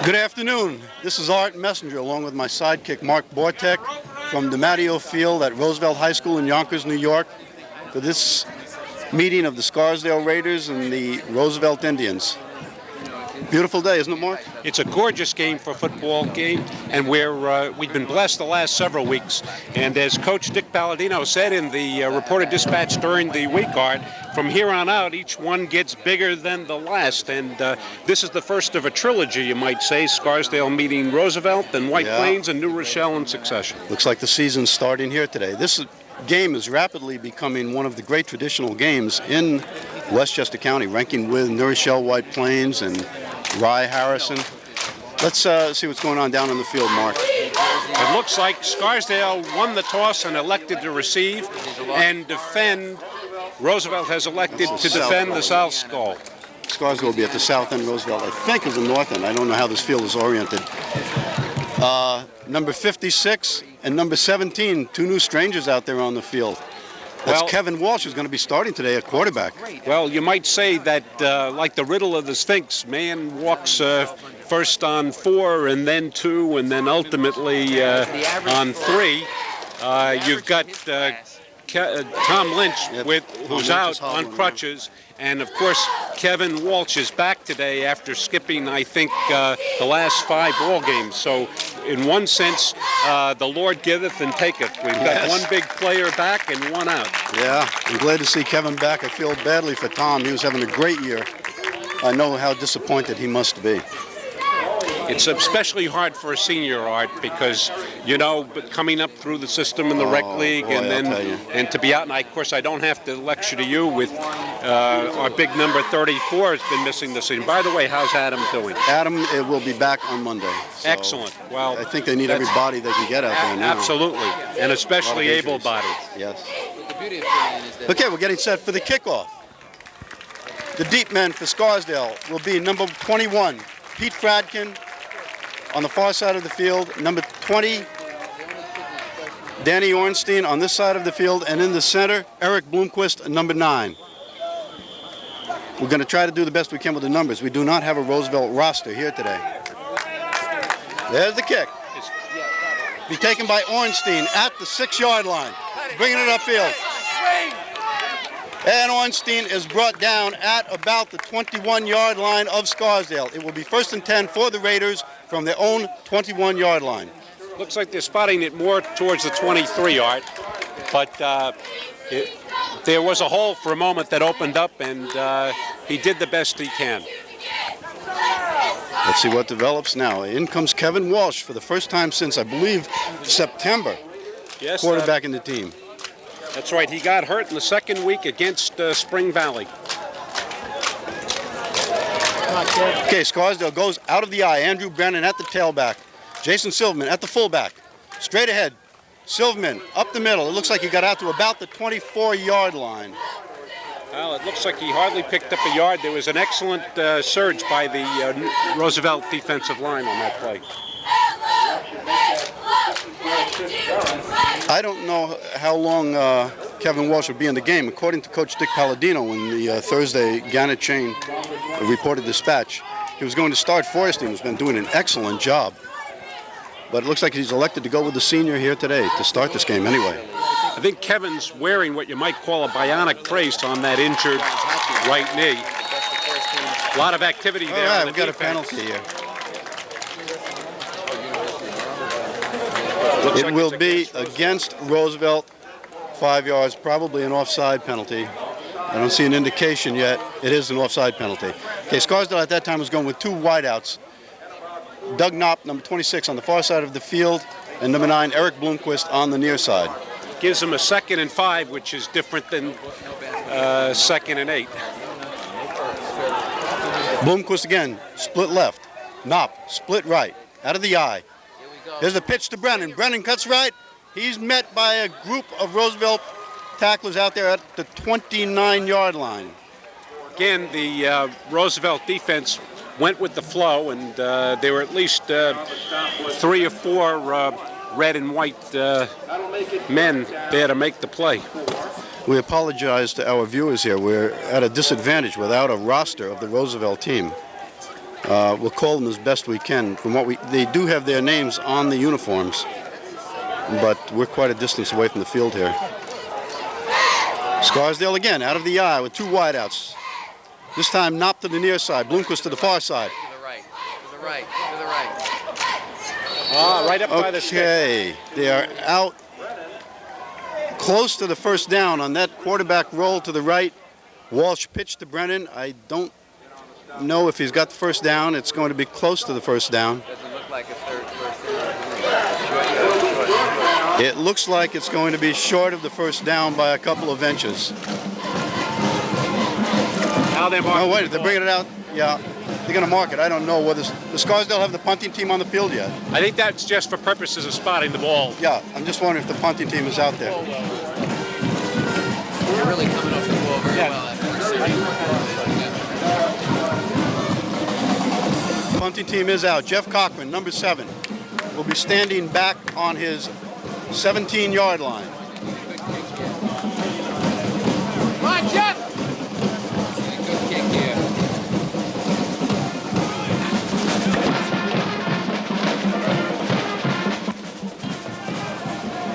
Good afternoon. This is Art Messenger along with my sidekick Mark Bortek from DiMatteo Field at Roosevelt High School in Yonkers, New York for this meeting of the Scarsdale Raiders and the Roosevelt Indians. Beautiful day, isn't it, Mark? It's a gorgeous game for a football game, and we've been blessed the last several weeks. And as Coach Dick Palladino said in the reporter dispatch during the week, Art, from here on out, each one gets bigger than the last. And this is the first of a trilogy, you might say, Scarsdale meeting Roosevelt, then White Plains, and New Rochelle in succession. Looks like the season's starting here today. This game is rapidly becoming one of the great traditional games in Westchester County, ranking with New Rochelle, White Plains, and Rye Harrison. Let's see what's going on down on the field, Mark. It looks like Scarsdale won the toss and elected to receive and defend. Roosevelt has elected to defend the South Skull. Scarsdale will be at the south end. Roosevelt, I think, is the north end. I don't know how this field is oriented. Number 56 and number 17, two new strangers out there on the field. That's Kevin Walsh, who's going to be starting today at quarterback. Well, you might say that, like the riddle of the Sphinx, man walks first on 4 and then 2 and then ultimately on 3. You've got Tom Lynch, who's out on crutches. And, of course, Kevin Walsh is back today after skipping, I think, the last 5 ball games. So, in one sense, the Lord giveth and taketh. We've got one big player back and one out. Yeah, I'm glad to see Kevin back. I feel badly for Tom. He was having a great year. I know how disappointed he must be. It's especially hard for a senior, Art, because, you know, coming up through the system in the rec league, boy, and to be out, and of course I don't have to lecture to you with our big number 34 has been missing the season. By the way, how's Adam doing? Adam will be back on Monday. So excellent. Well, I think they need everybody they can get out there now. Absolutely, and especially able-bodied. Yes. Okay, we're getting set for the kickoff. The deep men for Scarsdale will be number 21, Pete Fradkin. On the far side of the field, number 20, Danny Ornstein on this side of the field, and in the center, Eric Bloomquist, number 9. We're going to try to do the best we can with the numbers. We do not have a Roosevelt roster here today. There's the kick. Be taken by Ornstein at the 6-yard line, bringing it upfield. And Ornstein is brought down at about the 21-yard line of Scarsdale. It will be 1st and 10 for the Raiders from their own 21-yard line. Looks like they're spotting it more towards the 23-yard, but there was a hole for a moment that opened up, and he did the best he can. Let's see what develops now. In comes Kevin Walsh for the first time since, I believe, September, quarterback in the team. That's right. He got hurt in the second week against Spring Valley. Okay, Scarsdale goes out of the eye. Andrew Brennan at the tailback. Jason Silverman at the fullback. Straight ahead. Silverman up the middle. It looks like he got out to about the 24-yard line. Well, it looks like he hardly picked up a yard. There was an excellent surge by the Roosevelt defensive line on that play. I don't know how long Kevin Walsh will be in the game. According to Coach Dick Palladino in the Thursday Gannett Chain reported dispatch, he was going to start Forrestine, who's been doing an excellent job. But it looks like he's elected to go with the senior here today to start this game anyway. I think Kevin's wearing what you might call a bionic brace on that injured right knee. A lot of activity there. All right, we've got a penalty here. It will be against Roosevelt, 5 yards, probably an offside penalty. I don't see an indication yet. It is an offside penalty. Okay, Scarsdale at that time was going with 2 wideouts. Doug Knopp, number 26, on the far side of the field, and number 9, Eric Bloomquist, on the near side. Gives him a 2nd and 5, which is different than 2nd and 8. Bloomquist again, split left. Knopp, split right, out of the eye. There's a pitch to Brennan. Brennan cuts right. He's met by a group of Roosevelt tacklers out there at the 29-yard line. Again, the Roosevelt defense went with the flow, and there were at least 3 or 4 red and white men there to make the play. We apologize to our viewers here. We're at a disadvantage without a roster of the Roosevelt team. We'll call them as best we can. They do have their names on the uniforms, but we're quite a distance away from the field here. Scarsdale again out of the eye with two wideouts. This time Knopp to the near side, Bloomquist to the far side. To the right, to the right, to the right. Right up by the stick. Okay, they are out close to the first down on that quarterback roll to the right. Walsh pitched to Brennan. I don't know if he's got the first down. It's going to be close to the first down. Doesn't look like a first down. It looks like it's going to be short of the first down by a couple of inches. Now they're marking Oh, wait, the they're ball. bringing it out. Yeah, they're going to mark it. I don't know whether the Scarsdale have the punting team on the field yet. I think that's just for purposes of spotting the ball. Yeah, I'm just wondering if the punting team is out there. You're really coming off the ball very Yeah. well. Punting team is out. Jeff Cochran, number 7, will be standing back on his 17-yard line. Come on, Jeff! Good kick here.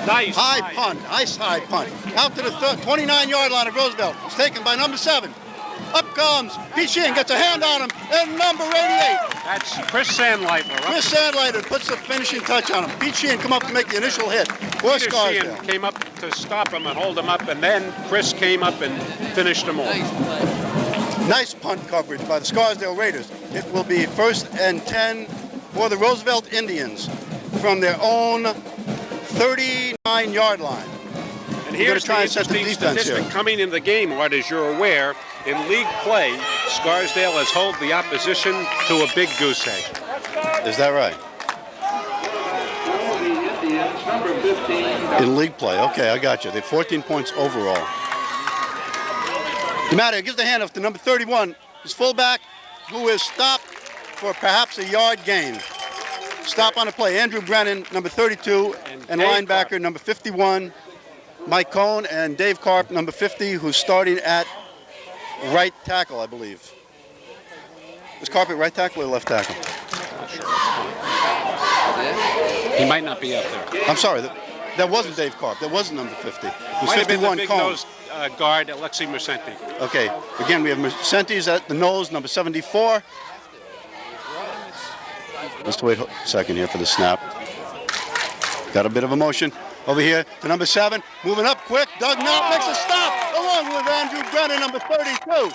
Nice. High punt, nice high punt. Out to the 29-yard line of Roosevelt. It's taken by number 7. Up comes Pete Sheehan, gets a hand on him, and number 88. That's Chris Sandleitner. Chris Sandleitner puts the finishing touch on him. Pete Sheehan come up to make the initial hit for Peter Scarsdale. Sheehan came up to stop him and hold him up, and then Chris came up and finished him off. Nice play. Nice punt coverage by the Scarsdale Raiders. It will be 1st and 10 for the Roosevelt Indians from their own 39-yard line. And We're here's the gonna try and set the interesting defense statistic here. coming into the game, Art, as you're aware. In league play, Scarsdale has held the opposition to a big goose egg. Is that right? In league play, okay, I got you. They're 14 points overall. DeMatteo gives the handoff to number 31, his fullback, who is stopped for perhaps a yard gain. Stop on the play. Andrew Brennan, number 32, and Dave linebacker, Karp. number 51, Mike Cohn, and Dave Karp, number 50, who's starting at right tackle, I believe. Is Karp at right tackle or left tackle? He might not be up there. I'm sorry, that wasn't Dave Karp. That wasn't number 50. It was Might have been the 51 Cohn. big-nosed guard, Alexi Mercenti. Okay, again, we have Mercenti's at the nose, number 74. Just wait a second here for the snap. Got a bit of a motion over here to number 7. Moving up quick. Doug Knopp makes a stop along with Andrew Brennan, number 32.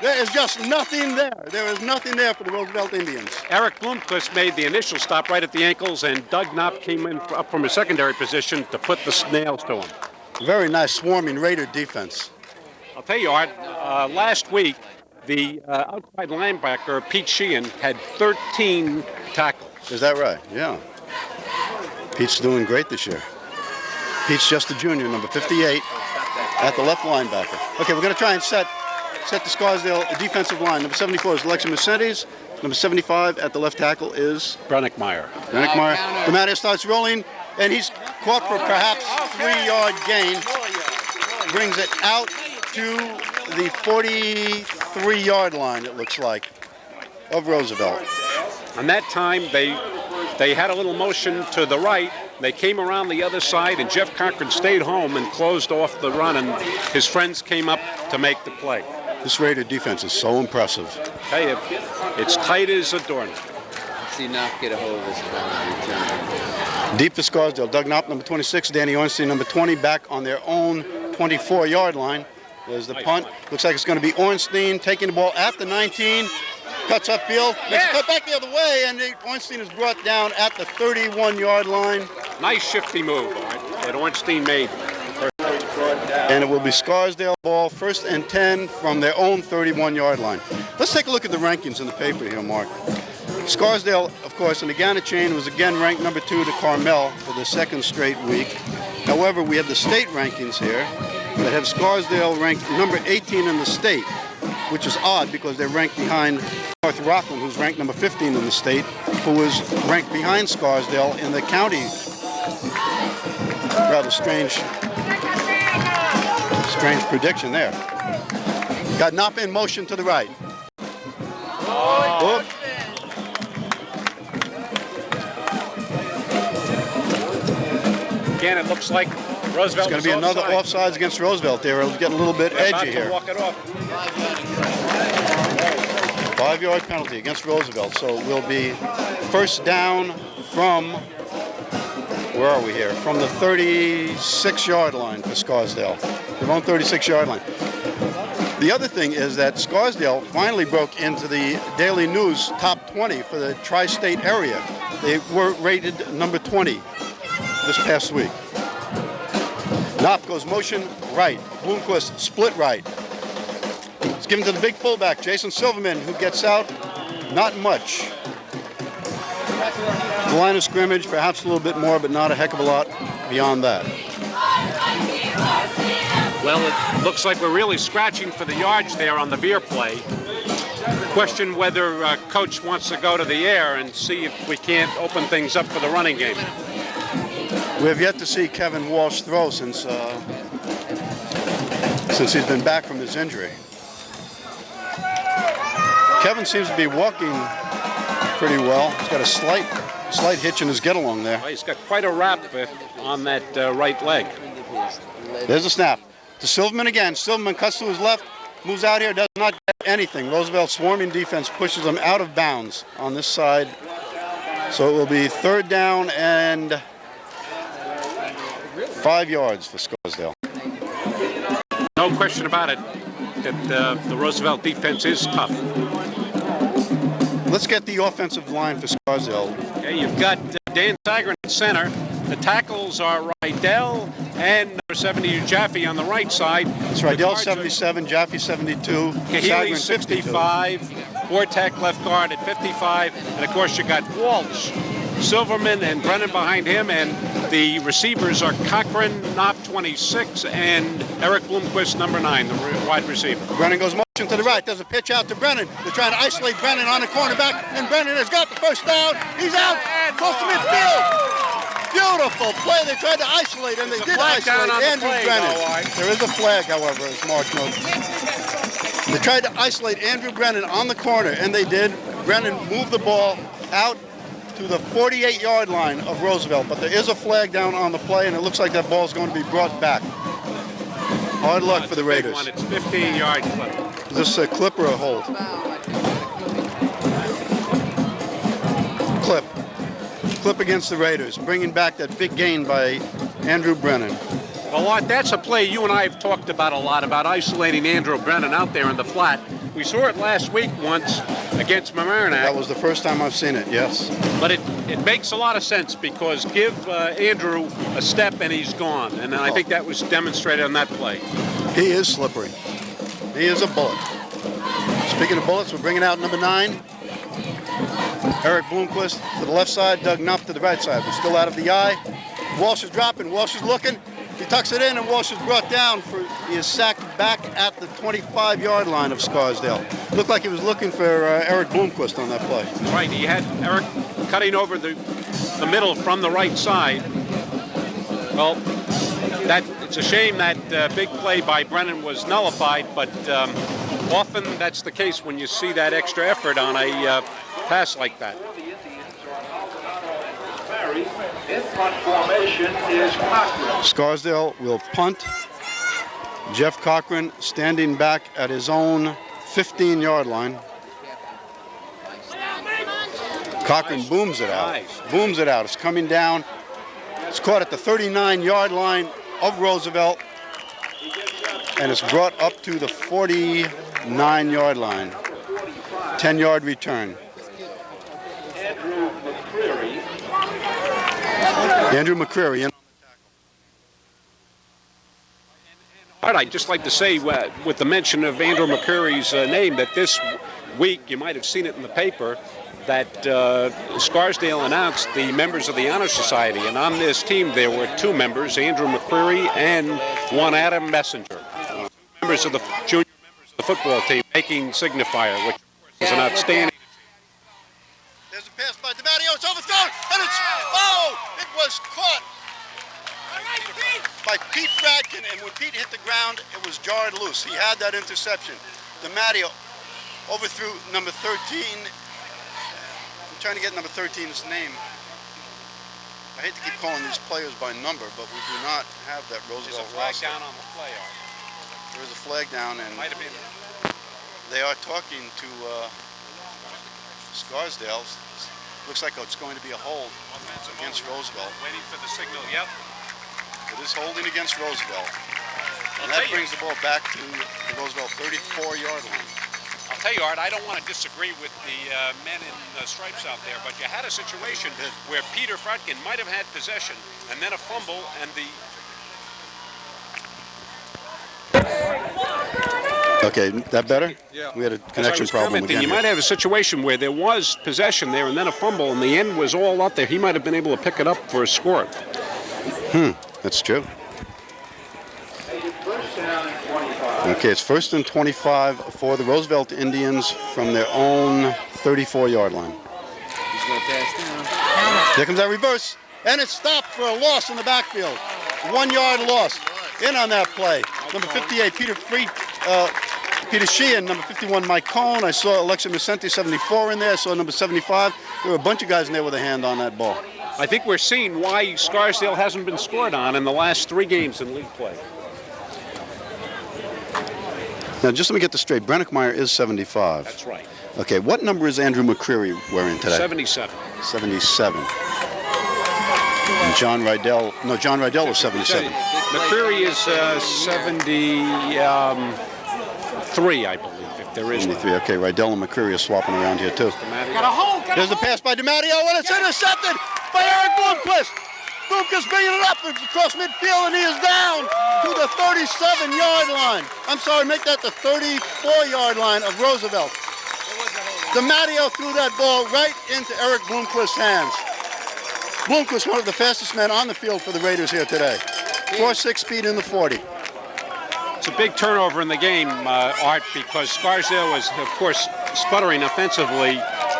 There is just nothing there. There is nothing there for the Roosevelt Indians. Eric Bloomquist made the initial stop right at the ankles, and Doug Knopp came in up from a secondary position to put the nails to him. Very nice swarming Raider defense. I'll tell you, Art, last week, the outside linebacker, Pete Sheehan, had 13 tackles. Is that right? Yeah. Pete's doing great this year. Pete's just a junior, number 58, at the left linebacker. Okay, we're going to try and set the Scarsdale defensive line. Number 74 is Alexi Mercedes. Number 75 at the left tackle is Brennickmeyer. Brennickmeyer. The matter starts rolling, and he's caught for perhaps 3-yard gain. Brings it out to the 43-yard line, it looks like, of Roosevelt. And that time, they had a little motion to the right. They came around the other side, and Jeff Cochran stayed home and closed off the run, and his friends came up to make the play. This Raider defense is so impressive. Tell you, it's tight as a doorknob. See Knopp get a hold of this return. Deep for Scarsdale. Doug Knopp, number 26. Danny Ornstein, number 20, back on their own 24-yard line. There's the punt. Looks like it's going to be Ornstein taking the ball at the 19. Cuts upfield. Makes a cut back the other way, and Ornstein is brought down at the 31-yard line. Nice shifty move that Ornstein made. And it will be Scarsdale ball, 1st and 10 from their own 31-yard line. Let's take a look at the rankings in the paper here, Mark. Scarsdale, of course, in the Ghana chain was again ranked number 2 to Carmel for the 2nd straight week. However, we have the state rankings here that have Scarsdale ranked number 18 in the state, which is odd because they're ranked behind North Rockland, who's ranked number 15 in the state, who is ranked behind Scarsdale in the county. Rather strange prediction there. Got Knopp in motion to the right. Oh, Again, it looks like Roosevelt. It's going to be another offsides against Roosevelt. They were getting a little bit edgy here. Walk it off. 5-yard penalty against Roosevelt. So it will be first down from, where are we here? From the 36-yard line for Scarsdale. Their own 36-yard line. The other thing is that Scarsdale finally broke into the Daily News top 20 for the tri-state area. They were rated number 20 this past week. Knopp goes motion right. Bloomquist split right. It's given to the big fullback, Jason Silverman, who gets out not much. The line of scrimmage, perhaps a little bit more, but not a heck of a lot beyond that. Well, it looks like we're really scratching for the yards there on the veer play. Question whether Coach wants to go to the air and see if we can't open things up for the running game. We have yet to see Kevin Walsh throw since he's been back from his injury. Kevin seems to be walking pretty well. He's got a slight hitch in his get-along there. Well, he's got quite a wrap on that right leg. There's a snap. To Silverman again. Silverman cuts to his left, moves out here, does not get anything. Roosevelt's swarming defense pushes him out of bounds on this side. So it will be third down and 5 yards for Scarsdale. No question about it that the Roosevelt defense is tough. Let's get the offensive line for Scarsdale. Okay, you've got Dan Sagrin at center. The tackles are Rydell and number 70 Jaffe on the right side. It's Rydell 77, Jaffe 72, Kahili Sagrin 65, Vortek left guard at 55, and of course you got Walsh, Silverman, and Brennan behind him, and the receivers are Cochran, Knopp 26, and Eric Bloomquist number 9, the wide receiver. Brennan goes motion to the right. There's a pitch out to Brennan. They're trying to isolate Brennan on the cornerback, and Brennan has got the first down. He's out, close to midfield. Beautiful play. They tried to isolate him. They did isolate Andrew Brennan. There is a flag, however, as Mark notes. They tried to isolate Andrew Brennan on the corner, and they did. Brennan moved the ball out to the 48-yard line of Roosevelt, but there is a flag down on the play, and it looks like that ball is going to be brought back. Hard luck for the Raiders. It's 15-yard clip. Is this a clip or a hold? Clip. Clip against the Raiders, bringing back that big gain by Andrew Brennan. Well, that's a play you and I have talked about a lot, about isolating Andrew Brennan out there in the flat. We saw it last week once against Mamaroneck. That was the first time I've seen it, yes. But it makes a lot of sense because give Andrew a step and he's gone. And I think that was demonstrated on that play. He is slippery. He is a bullet. Speaking of bullets, we're bringing out number 9. Eric Bloomquist to the left side, Doug Knopp to the right side. We're still out of the eye. Walsh is dropping, Walsh is looking. He tucks it in, and Walsh is brought down. He is sacked back at the 25-yard line of Scarsdale. Looked like he was looking for Eric Bloomquist on that play. Right, he had Eric cutting over the middle from the right side. Well, it's a shame that big play by Brennan was nullified, but often that's the case when you see that extra effort on a pass like that. In punt formation is Cochran. Scarsdale will punt. Jeff Cochran standing back at his own 15-yard line. Cochran booms it out. Booms it out. It's coming down. It's caught at the 39-yard line of Roosevelt, and it's brought up to the 49-yard line. 10-yard return. Andrew McCreary in. All right, I'd just like to say, with the mention of Andrew McCreary's name, that this week, you might have seen it in the paper, that Scarsdale announced the members of the Honor Society. And on this team, there were 2 members, Andrew McCreary and one Adam Messenger. Members of the junior members of the football team, making signifier, which is an outstanding. There's a pass by DiMatteo. It's overthrown, and it was caught by Pete Fradkin, and when Pete hit the ground, it was jarred loose. He had that interception. DiMatteo overthrew number 13. I'm trying to get number 13's name. I hate to keep calling these players by number, but we do not have that There's a Roosevelt flag roster. down on the play, Art. There is a flag down, and Might have been. they are talking to Scarsdale. Looks like it's going to be a hold against Roosevelt. Waiting for the signal, yep. It is holding against Roosevelt. And I'll that tell you. brings the ball back to the Roosevelt 34-yard line. I'll tell you, Art, I don't want to disagree with the men in the stripes out there, but you had a situation where Peter Fratkin might have had possession, and then a fumble, and the... Okay, that better? Yeah. We had a As I connection was problem commenting, again. you here. might have a situation where there was possession there and then a fumble, and the end was all up there. He might have been able to pick it up for a score. That's true. First down and 25. Okay, it's 1st and 25 for the Roosevelt Indians from their own 34-yard line. He's going to pass down. Here comes that reverse, and it's stopped for a loss in the backfield. 1-yard loss. In on that play. Number 58, Peter Sheehan, number 51, Mike Cohn. I saw Alexi Vicente, 74 in there. I saw number 75. There were a bunch of guys in there with a hand on that ball. I think we're seeing why Scarsdale hasn't been scored on in the last 3 games in league play. Now, just let me get this straight. Brennickmeyer is 75. That's right. Okay, what number is Andrew McCreary wearing today? 77. 77. And John Rydell is 77. McCreary is 73, I believe, if there is one. 73. Okay, Rydell and McCreary are swapping around here, too. There's a pass by DiMatteo, and it's intercepted by Eric Bloomquist. Bloomquist bringing it up across midfield, and he is down to the 37-yard line. I'm sorry, make that the 34-yard line of Roosevelt. DiMatteo threw that ball right into Eric Bloomquist's hands. Bloomquist, one of the fastest men on the field for the Raiders here today. 4.6 speed in the 40. It's a big turnover in the game, Art, because Scarsdale was, of course, sputtering offensively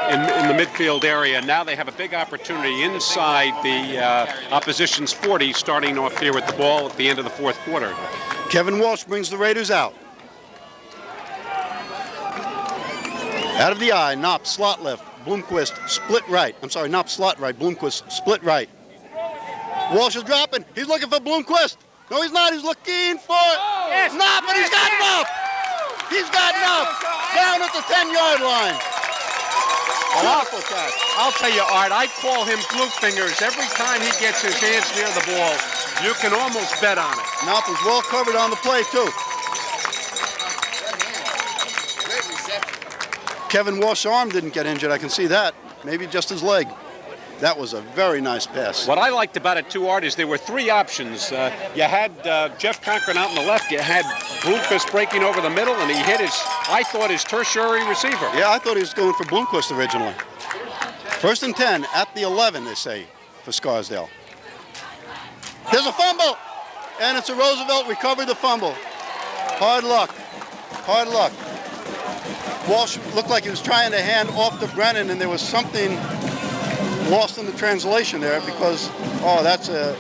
in the midfield area. Now they have a big opportunity inside the opposition's 40, starting off here with the ball at the end of the 4th quarter. Kevin Walsh brings the Raiders out. Out of the eye, Knopp, slot left. Bloomquist, split right. I'm sorry, Knopp, slot right. Bloomquist, split right. Walsh is dropping. He's looking for Bloomquist. No, he's not. He's looking for Knopp, and he's got Knopp. He's got Knopp down at the 10-yard line. Awful catch. I'll tell you, Art, I call him Blue Fingers every time he gets his hands near the ball. You can almost bet on it. Knopp was well covered on the play, too. Kevin Walsh's arm didn't get injured. I can see that. Maybe just his leg. That was a very nice pass. What I liked about it, too, Art, is there were 3 options. You had Jeff Cochran out on the left. You had Bloomquist breaking over the middle, and he hit I thought, his tertiary receiver. Yeah, I thought he was going for Bloomquist originally. 1st and 10 at the 11, they say, for Scarsdale. There's a fumble, and it's a Roosevelt recovered the fumble. Hard luck. Hard luck. Walsh looked like he was trying to hand off to Brennan, and there was something lost in the translation there because, that's a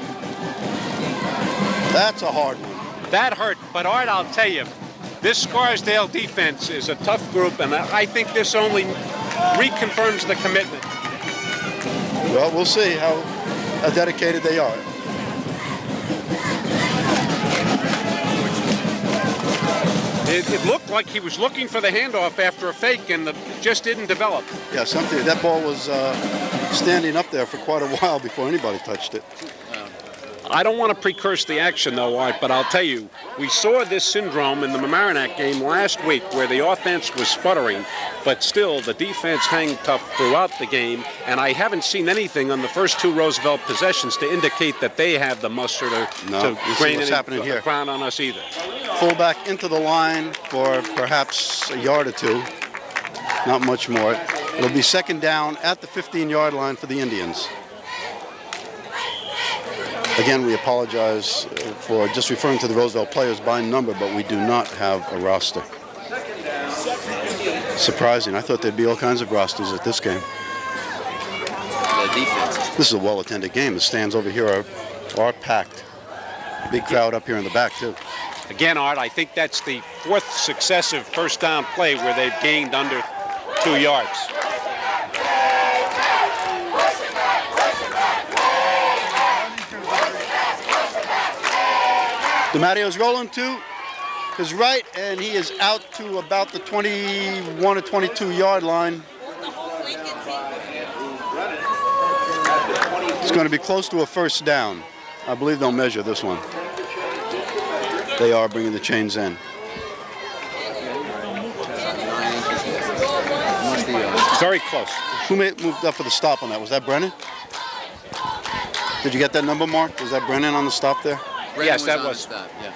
hard one. That hurt, but Art, I'll tell you, this Scarsdale defense is a tough group, and I think this only reconfirms the commitment. Well, we'll see how dedicated they are. It looked like he was looking for the handoff after a fake, and it just didn't develop. Yeah, something. That ball was standing up there for quite a while before anybody touched it. I don't want to precurse the action, though, Art, but I'll tell you, we saw this syndrome in the Mamaroneck game last week where the offense was sputtering, but still the defense hung tough throughout the game, and I haven't seen anything on the first 2 Roosevelt possessions to indicate that they have the muster to grain what's happening here. crown on us either. Fullback into the line for perhaps a yard or 2. Not much more. It'll be 2nd down at the 15-yard line for the Indians. Again, we apologize for just referring to the Roosevelt players by number, but we do not have a roster. Surprising. I thought there'd be all kinds of rosters at this game. The defense. This is a well-attended game. The stands over here are packed. Big crowd up here in the back, too. Again, Art, I think that's the 4th successive first down play where they've gained under 2 yards. DiMattio's rolling to his right, and he is out to about the 21 or 22 yard line. It's going to be close to a first down. I believe they'll measure this one. They are bringing the chains in. Very close. Who moved up for the stop on that? Was that Brennan? Did you get that number, Mark? Was that Brennan on the stop there? Yes, that on the was. stop, yeah.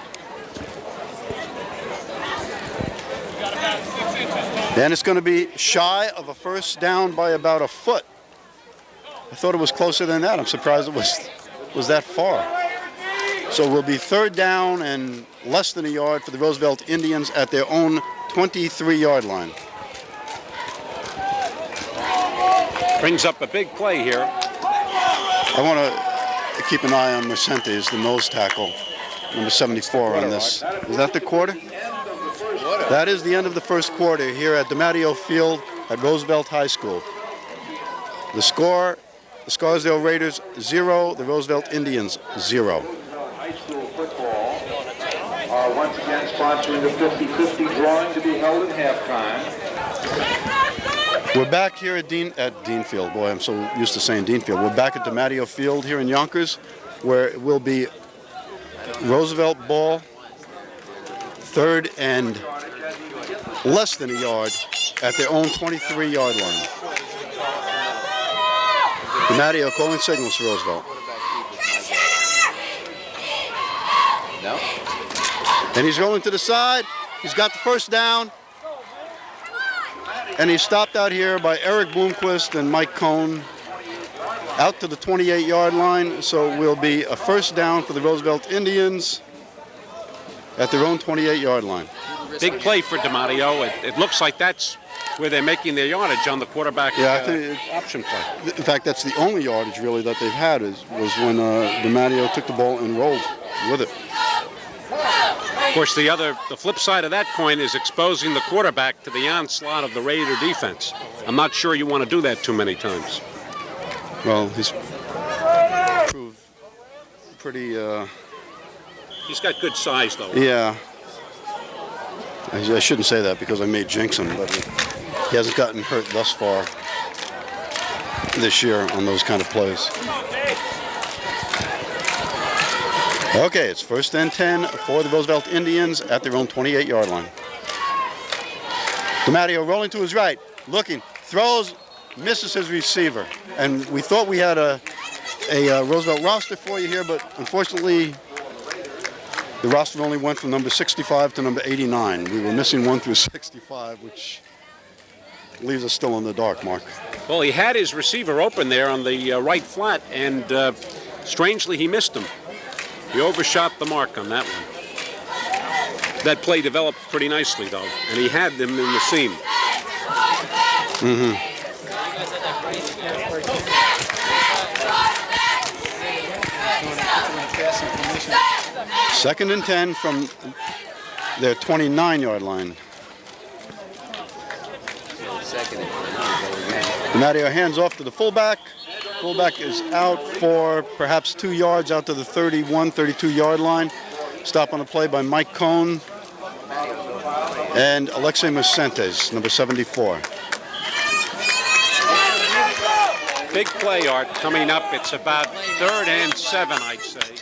Then it's going to be shy of a first down by about a foot. I thought it was closer than that. I'm surprised it was that far. So it will be third down and less than a yard for the Roosevelt Indians at their own 23-yard line. Brings up a big play here. I want to keep an eye on Mercentes, the nose tackle, number 74 on this. Is that the quarter? That is the end of the first quarter here at DiMattio Field at Roosevelt High School. The score, the Scarsdale Raiders 0, the Roosevelt Indians 0. High school football are once again sponsoring the 50-50 drawing to be held at halftime. We're back here at Dean Field. Boy, I'm so used to saying Dean Field. We're back at DiMattio Field here in Yonkers, where it will be Roosevelt ball, third and less than a yard at their own 23-yard line. DiMattio calling signals for Roosevelt. No? And he's rolling to the side. He's got the first down. And he's stopped out here by Eric Bloomquist and Mike Cohn out to the 28-yard line. So it will be a first down for the Roosevelt Indians at their own 28-yard line. Big play for DiMattio. It looks like that's where they're making their yardage on the quarterback I think option play. in fact, that's the only yardage really that they've had was when DiMattio took the ball and rolled with it. Of course, the flip side of that coin is exposing the quarterback to the onslaught of the Raider defense. I'm not sure you want to do that too many times. Well, he's proved pretty. He's got good size, though. Yeah. I shouldn't say that because I may jinx him, but he hasn't gotten hurt thus far this year on those kind of plays. Okay, it's first and 10 for the Roosevelt Indians at their own 28-yard line. DiMattio rolling to his right, looking, throws, misses his receiver. And we thought we had a Roosevelt roster for you here, but unfortunately the roster only went from number 65 to number 89. We were missing 1 through 65, which leaves us still in the dark, Mark. Well, he had his receiver open there on the right flat, and strangely he missed him. He overshot the mark on that one. That play developed pretty nicely, though, and he had them in the seam. Second and 10 from their 29-yard line. DiMattio hands off to the fullback. Fullback is out for perhaps 2 yards out to the 31, 32-yard line. Stop on the play by Mike Cohn and Alexei Mercentes, number 74. Big play, Art, coming up. It's about 3rd and 7, I'd say.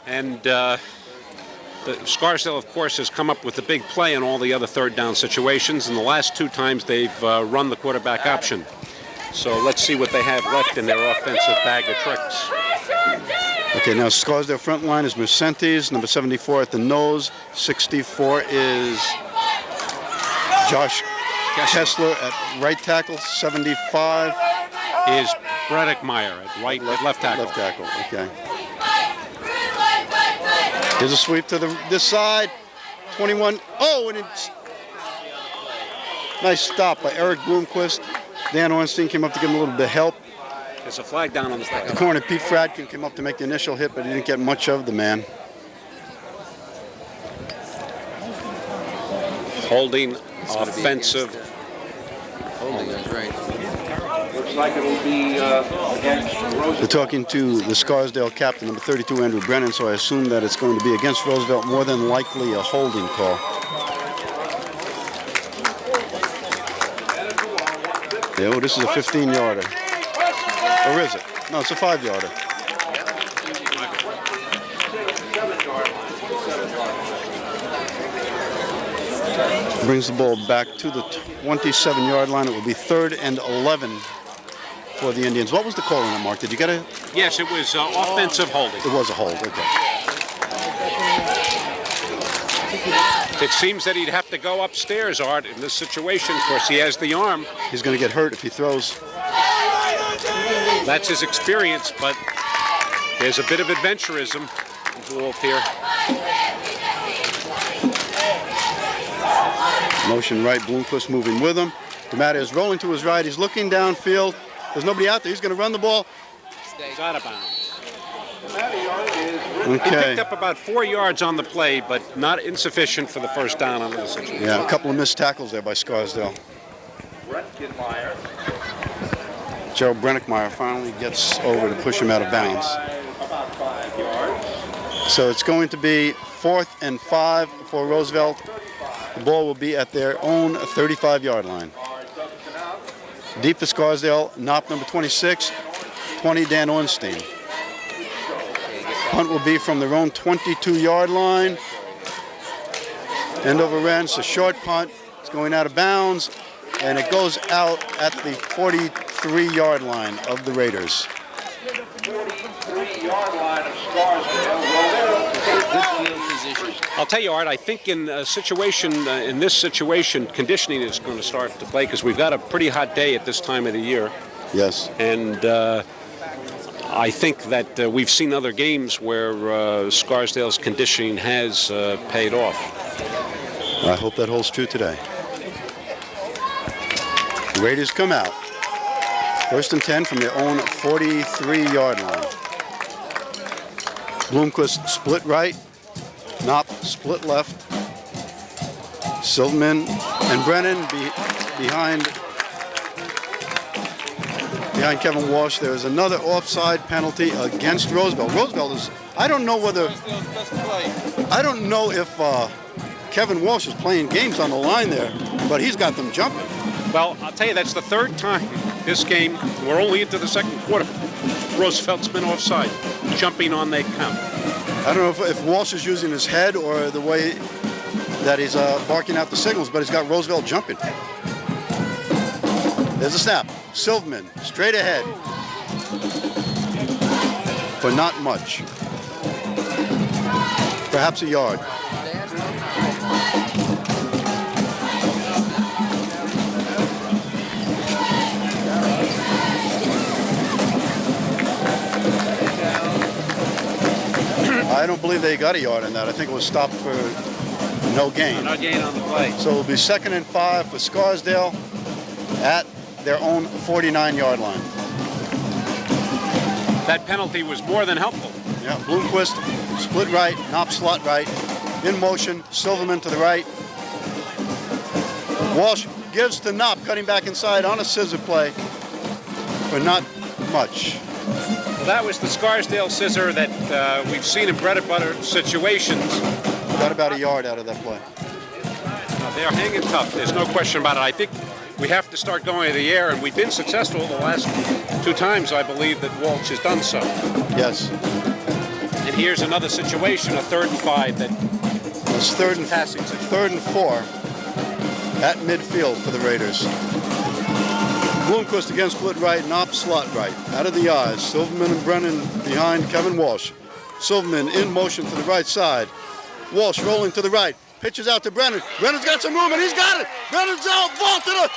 And the Scarsdale, of course, has come up with the big play in all the other third down situations. And the last 2 times they've run the quarterback option. So let's see what they have left in their offensive bag of tricks. Okay, now Scarsdale front line is Mercentes, number 74 at the nose. 64 is Josh Kessler at right tackle. 75 is Braddock Meyer at left tackle. Left tackle, okay. Here's a sweep to this side. 21. Oh, and it's nice stop by Eric Bloomquist. Dan Ornstein came up to give him a little bit of help. There's a flag down on the play. The corner, Pete Fradkin, came up to make the initial hit, but he didn't get much of the man. Holding offensive. Holding, that's right. looks like it'll be against Roosevelt. We're talking to the Scarsdale captain, number 32, Andrew Brennan, so I assume that it's going to be against Roosevelt, more than likely a holding call. Yeah, oh, this is a 15-yarder. Or is it? No, it's a 5-yarder. Brings the ball back to the 27-yard line. It will be 3rd and 11 for the Indians. What was the call on that, Mark? Did you get it? Yes, it was offensive holding. It was a hold, okay. It seems that he'd have to go upstairs, Art, in this situation. Of course, he has the arm. He's going to get hurt if he throws. That's his experience, but there's a bit of adventurism involved here. Motion right, Bloomquist moving with him. DeMatta is rolling to his right. He's looking downfield. There's nobody out there. He's going to run the ball. He's out of bounds. He Okay. picked up about 4 yards on the play, but not insufficient for the first down under the situation. Yeah, a couple of missed tackles there by Scarsdale. Brennickmeyer. Gerald Brennickmeyer finally gets over to push him out of bounds. About 5 yards. So it's going to be 4th and 5 for Roosevelt. The ball will be at their own 35-yard line. Deep for Scarsdale, Knopp number 26, 20 Dan Ornstein. Punt will be from their own 22-yard line. End over end, it's a short punt. It's going out of bounds, and it goes out at the 43-yard line of the Raiders. 43-yard line of Scarsdale. Good field position. I'll tell you, Art, I think in a situation, in this situation, conditioning is going to start to play because we've got a pretty hot day at this time of the year. Yes. And I think that we've seen other games where Scarsdale's conditioning has paid off. I hope that holds true today. The Raiders come out. 1st and 10 from their own 43-yard line. Bloomquist split right. Knopp split left. Silverman and Brennan behind Kevin Walsh. There is another offside penalty against Roosevelt. Roosevelt is, I don't know if Kevin Walsh is playing games on the line there, but he's got them jumping. Well, I'll tell you, that's the 3rd time this game, we're only into the 2nd quarter, Roosevelt's been offside, jumping on that count. I don't know if Walsh is using his head or the way that he's barking out the signals, but he's got Roosevelt jumping. There's a snap. Silverman, straight ahead. For not much. Perhaps a yard. I don't believe they got a yard in that. I think it was stopped for no gain. No gain on the play. So it'll be 2nd and 5 for Scarsdale at their own 49-yard line. That penalty was more than helpful. Yeah, Bloomquist, split right, Knopp slot right, in motion, Silverman to the right. Walsh gives to Knopp, cutting back inside on a scissor play for not much. Well, that was the Scarsdale scissor that we've seen in bread and butter situations. Got about a yard out of that play. They're hanging tough. There's no question about it. I think we have to start going to the air, and we've been successful the last 2 times, I believe, that Walsh has done so. Yes. And here's another situation, a 3rd and 5 that It's 3rd and passing. 3rd and 4 at midfield for the Raiders. Bloomquist again split right, Knopp slot right. Out of the eyes, Silverman and Brennan behind Kevin Walsh. Silverman in motion to the right side. Walsh rolling to the right. Pitches out to Brennan. Brennan's got some room and he's got it. Brennan's out, vaulted it.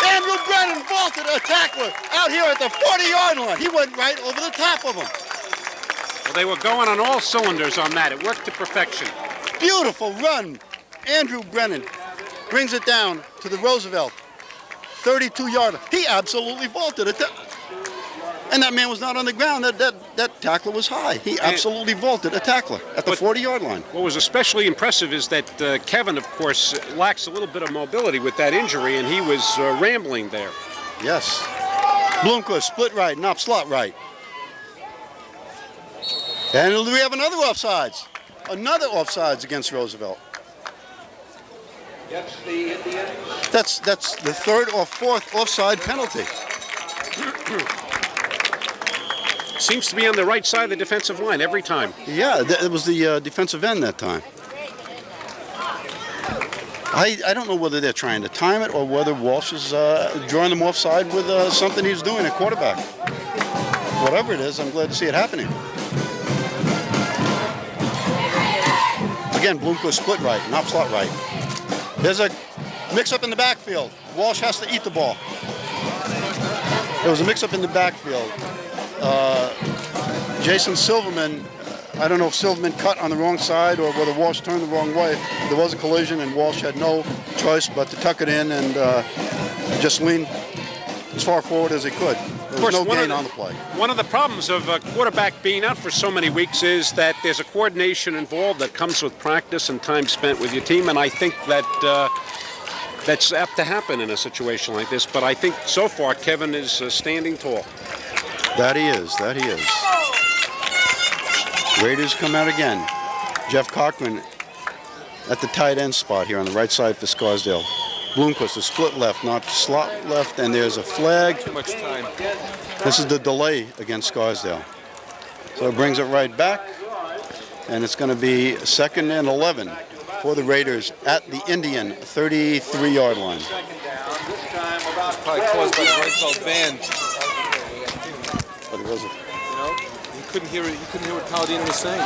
Andrew Brennan vaulted a tackler out here at the 40-yard line. He went right over the top of him. Well, they were going on all cylinders on that. It worked to perfection. Beautiful run. Andrew Brennan brings it down to the Roosevelt 32-yard line. He absolutely vaulted it. And that man was not on the ground. That tackler was high. He absolutely vaulted a tackler at the 40-yard line. What was especially impressive is that Kevin, of course, lacks a little bit of mobility with that injury, and he was rambling there. Yes. Bloomquist, split right, Knopp, slot right. And we have another offsides. Another offsides against Roosevelt. Gets the Indian. That's the third or fourth offside penalty. Seems to be on the right side of the defensive line every time. Yeah, it was the defensive end that time. I don't know whether they're trying to time it or whether Walsh is drawing them offside with something he's doing at quarterback. Whatever it is, I'm glad to see it happening. Again, Bloomquist split right, Knopp slot right. There's a mix-up in the backfield. Walsh has to eat the ball. There was a mix-up in the backfield. Jason Silverman, I don't know if Silverman cut on the wrong side or whether Walsh turned the wrong way. There was a collision and Walsh had no choice but to tuck it in and just lean as far forward as he could. There was no gain on the play. One of the problems of a quarterback being out for so many weeks is that there's a coordination involved that comes with practice and time spent with your team, and I think that that's apt to happen in a situation like this. But I think so far Kevin is standing tall. That he is, that he is. Raiders come out again. Jeff Cochran at the tight end spot here on the right side for Scarsdale. Bloomquist, a split left, not slot left, and there's a flag. Too much time. This is the delay against Scarsdale. So it brings it right back, and it's going to be 2nd and 11 for the Raiders at the Indian 33-yard line. Probably caused by the Roosevelt van. But it wasn't. You know, you couldn't hear it. You couldn't hear what Paladino was saying.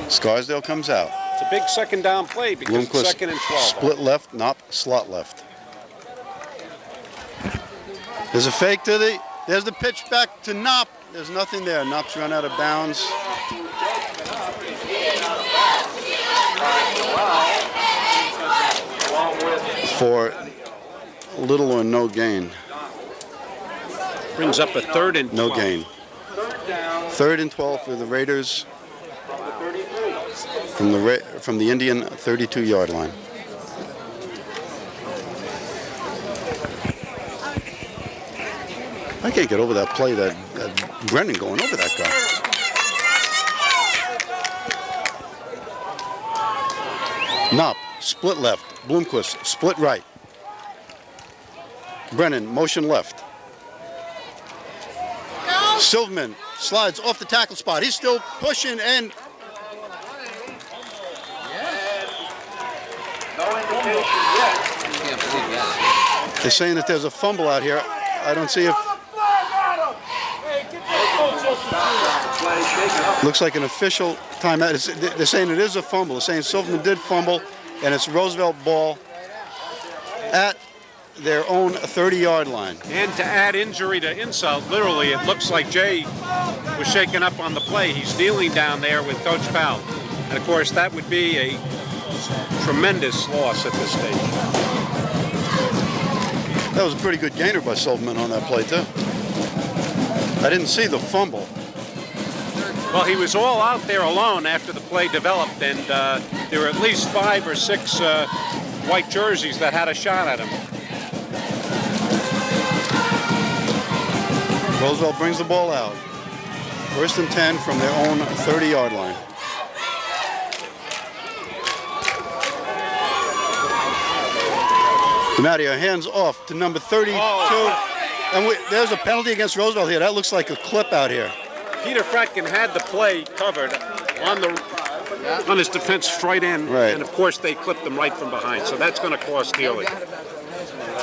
Scarsdale comes out. It's a big second down play because it's Bloomquist, 2nd and 12. split left, Knopp, slot left. There's a fake to there's the pitch back to Knopp. There's nothing there. Knopp's run out of bounds. For little or no gain. Brings up a 3rd and 12. No gain. 3rd and 12 for the Raiders from the Indian 32-yard line. I can't get over that play, that Brennan going over that guy. Knopp, split left. Bloomquist, split right. Brennan, motion left. Silverman slides off the tackle spot. He's still pushing and Can't believe that. they're saying that there's a fumble out here. I don't see if looks like an official timeout. They're saying it is a fumble. They're saying Silverman did fumble, and it's Roosevelt ball at their own 30-yard line. And to add injury to insult, literally, it looks like Jay was shaken up on the play. He's kneeling down there with Coach Powell. And, of course, that would be a tremendous loss at this stage. That was a pretty good gainer by Silverman on that play, too. I didn't see the fumble. Well, he was all out there alone after the play developed, and there were at least 5 or 6 white jerseys that had a shot at him. Roosevelt brings the ball out. 1st and 10 from their own 30-yard line. DiMatteo hands off to number 32. And there's a penalty against Roosevelt here. That looks like a clip out here. Peter Fratkin had the play covered on his defense right end, Right. and of course they clipped him right from behind, so that's going to cost dearly.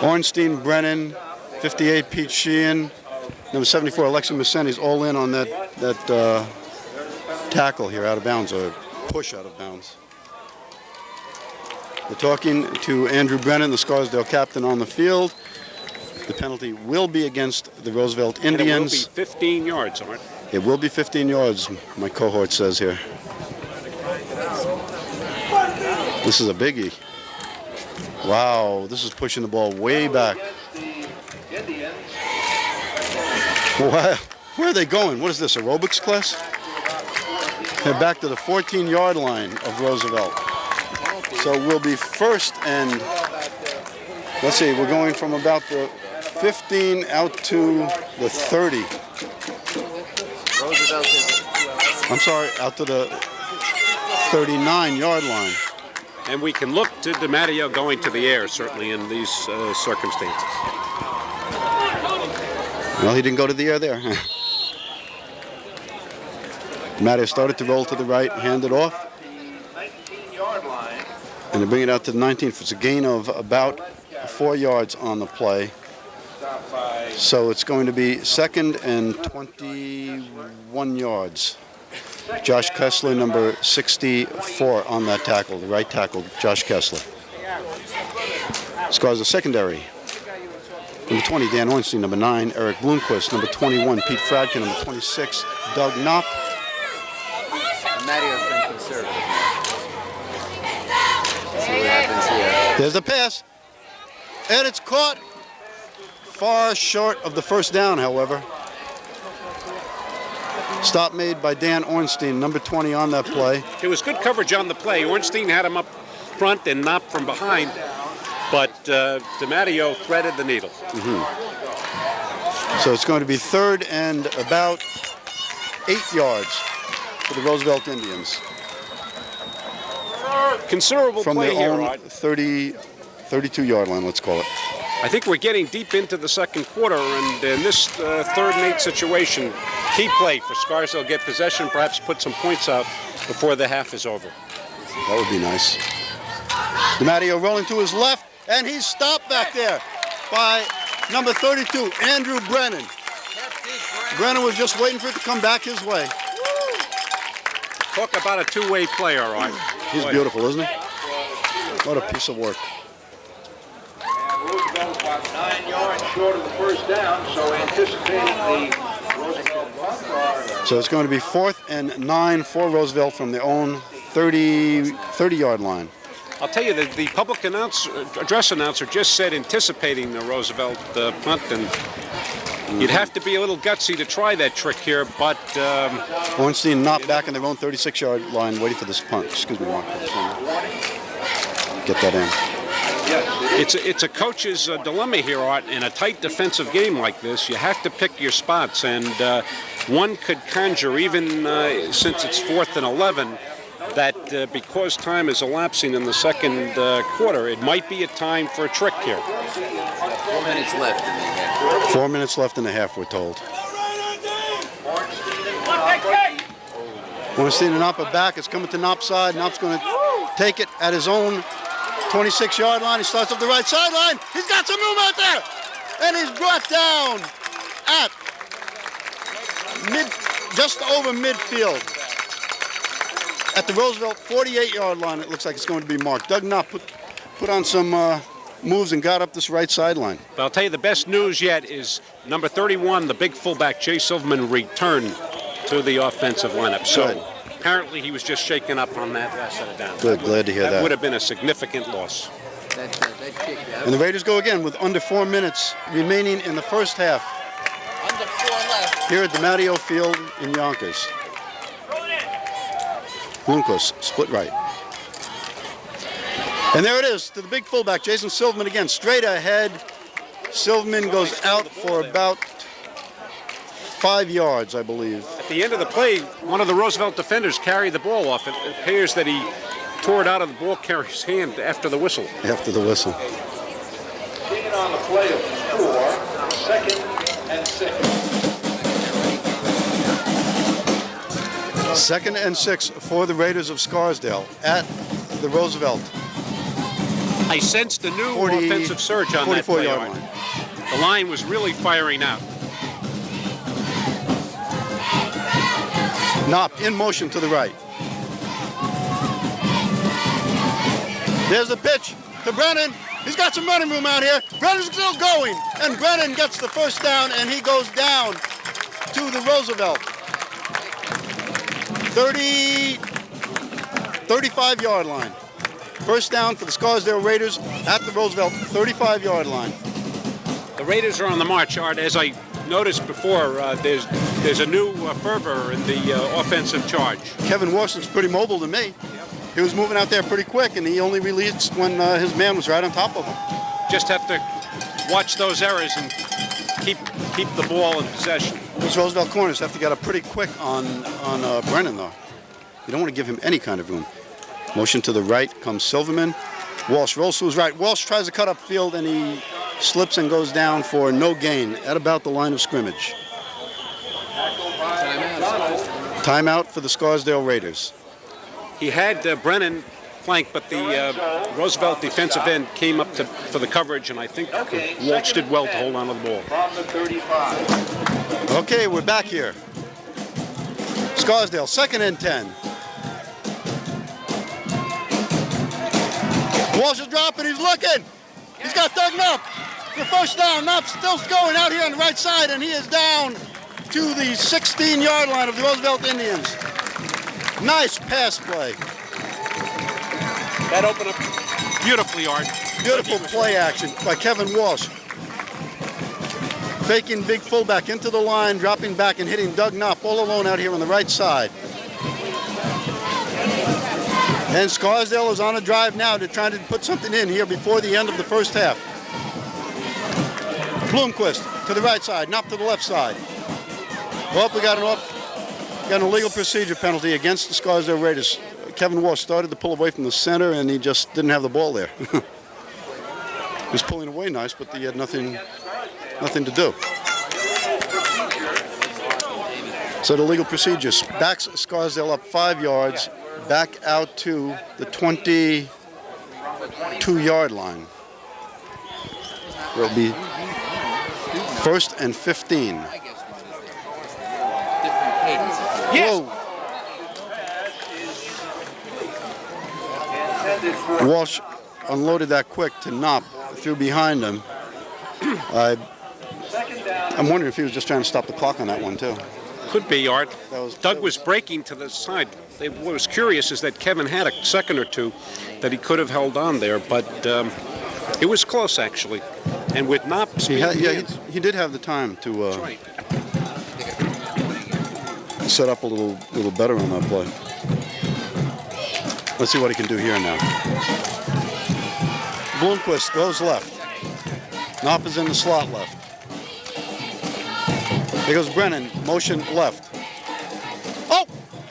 Ornstein, Brennan, 58, Pete Sheehan, number 74, Alexi Masseni's all in on that tackle here out of bounds, or push out of bounds. We're talking to Andrew Brennan, the Scarsdale captain, on the field. The penalty will be against the Roosevelt Indians. And it will be 15 yards, Art. It will be 15 yards, my cohort says here. This is a biggie. Wow, this is pushing the ball way back. Wow, where are they going? What is this, aerobics class? They're back to the 14-yard line of Roosevelt. So we'll be 1st and Let's see, we're going from about the 15 out to the 30. Roosevelt is I'm sorry, out to the 39-yard line. And we can look to DiMatteo going to the air, certainly, in these circumstances. Well, he didn't go to the air there. DiMatteo started to roll to the right, hand it off, 19-yard line. and they bring it out to the 19th. It's a gain of about 4 yards on the play. Stop by So it's going to be 2nd and 21 yards. Josh Kessler, number 64 on that tackle, the right tackle, Josh Kessler. Scars the secondary. Number 20, Dan Ornstein. Number 9, Eric Bloomquist. Number 21, Pete Fradkin. Number 26, Doug Knopp. Matteo's been conservative. See what happens here. There's the pass. And it's caught. Far short of the first down, however. Stop made by Dan Ornstein, number 20 on that play. It was good coverage on the play. Ornstein had him up front and Knopp from behind, but DiMatteo threaded the needle. So it's going to be 3rd and about 8 yards for the Roosevelt Indians. Considerable From play their here, own Rod. 32-yard line, let's call it. I think we're getting deep into the second quarter, and in this 3rd and 8 situation, key play for Scarsdale, get possession, perhaps put some points out before the half is over. That would be nice. DiMatteo rolling to his left, and he's stopped back there by number 32, Andrew Brennan. Brennan was just waiting for it to come back his way. Talk about a two-way player, Rod. He's beautiful, isn't he? What a piece of work. Roosevelt about 9 yards short of the first down, so anticipating the Roosevelt punt. So it's going to be 4th and 9 for Roosevelt from their own 30-yard line. I'll tell you that the public address announcer just said anticipating the Roosevelt punt, and you'd have to be a little gutsy to try that trick here, but Ornstein knocked back in their own 36-yard line, waiting for this punt. Excuse me, Mark. Get that in. it's a coach's dilemma here, Art. In a tight defensive game like this, you have to pick your spots, and one could conjure, even since it's 4th and 11, that because time is elapsing in the second quarter, it might be a time for a trick here. 4 minutes left in the half. 4 minutes left in the half, we're told. Ornstein and Knopp are back. It's coming to Knopp's side. Knopp's going to take it at his own 26-yard line. He starts up the right sideline. He's got some room out there. And he's brought down at just over midfield. At the Roosevelt 48-yard line, it looks like it's going to be marked. Doug Knopp put on some moves and got up this right sideline. But I'll tell you, the best news yet is number 31, the big fullback, Jay Silverman, returned to the offensive lineup. So Good. apparently he was just shaken up on that last set of downs. Good, glad to hear That that. would have been a significant loss. That kick, And the Raiders go again with under 4 minutes remaining in the first half under 4 left. here at DiMatteo Field in Yonkers. Bloomquist, split right. And there it is, to the big fullback, Jason Silverman again, straight ahead. Silverman goes out for about 5 yards, I believe. At the end of the play, one of the Roosevelt defenders carried the ball off. It appears that he tore it out of the ball carrier's hand after the whistle. After the whistle. Being on the play of 4, 2nd and 6. 2nd and 6 for the Raiders of Scarsdale at the Roosevelt. I sensed a new offensive surge on that play. 44-yard line. The line was really firing out. Knopp in motion to the right. There's the pitch to Brennan. He's got some running room out here. Brennan's still going. And Brennan gets the first down, and he goes down to the Roosevelt. 35-yard line. First down for the Scarsdale Raiders at the Roosevelt 35-yard line. The Raiders are on the march, Art. As I noticed before, there's a new fervor in the offensive charge. Kevin Warson's pretty mobile to me. He was moving out there pretty quick, and he only released when his man was right on top of him. just have to watch those errors and keep the ball in possession. Those Roosevelt corners have to get up pretty quick on Brennan, though. You don't want to give him any kind of room. Motion to the right comes Silverman. Walsh rolls to his right. Walsh tries to cut up field, and he slips and goes down for no gain at about the line of scrimmage. Timeout for the Scarsdale Raiders. He had Brennan flanked, but the Roosevelt defensive end came up for the coverage, and I think Walsh did well to hold on to the ball. From the 35. Okay, we're back here. Scarsdale, 2nd and 10. Walsh is dropping, he's looking. He's got Doug Knopp. The first down, Knopp's still going out here on the right side, and he is down to the 16-yard line of the Roosevelt Indians. Nice pass play. That opened up beautifully, Art. Beautiful play action by Kevin Walsh. Faking big fullback into the line, dropping back and hitting Doug Knopp all alone out here on the right side. And Scarsdale is on a drive now to try to put something in here before the end of the first half. Bloomquist to the right side, Knopp to the left side. Well, we got an illegal procedure penalty against the Scarsdale Raiders. Kevin Walsh started to pull away from the center, and he just didn't have the ball there. He was pulling away nice, but he had nothing to do. So the legal procedures backs Scarsdale up 5 yards, back out to the 22-yard line, where it'll be 1st and 15. Yes. Whoa. Walsh unloaded that quick to Knopp, threw behind him. I'm wondering if he was just trying to stop the clock on that one, too. Could be, Art. Doug was was breaking to the side. What was curious is that Kevin had a second or two that he could have held on there, but it was close, actually. And with Knopp he did have the time to That's right. set up a little better on that play. Let's see what he can do here now. Bloomquist goes left. Knopp is in the slot left. Here goes Brennan, motion left. Oh!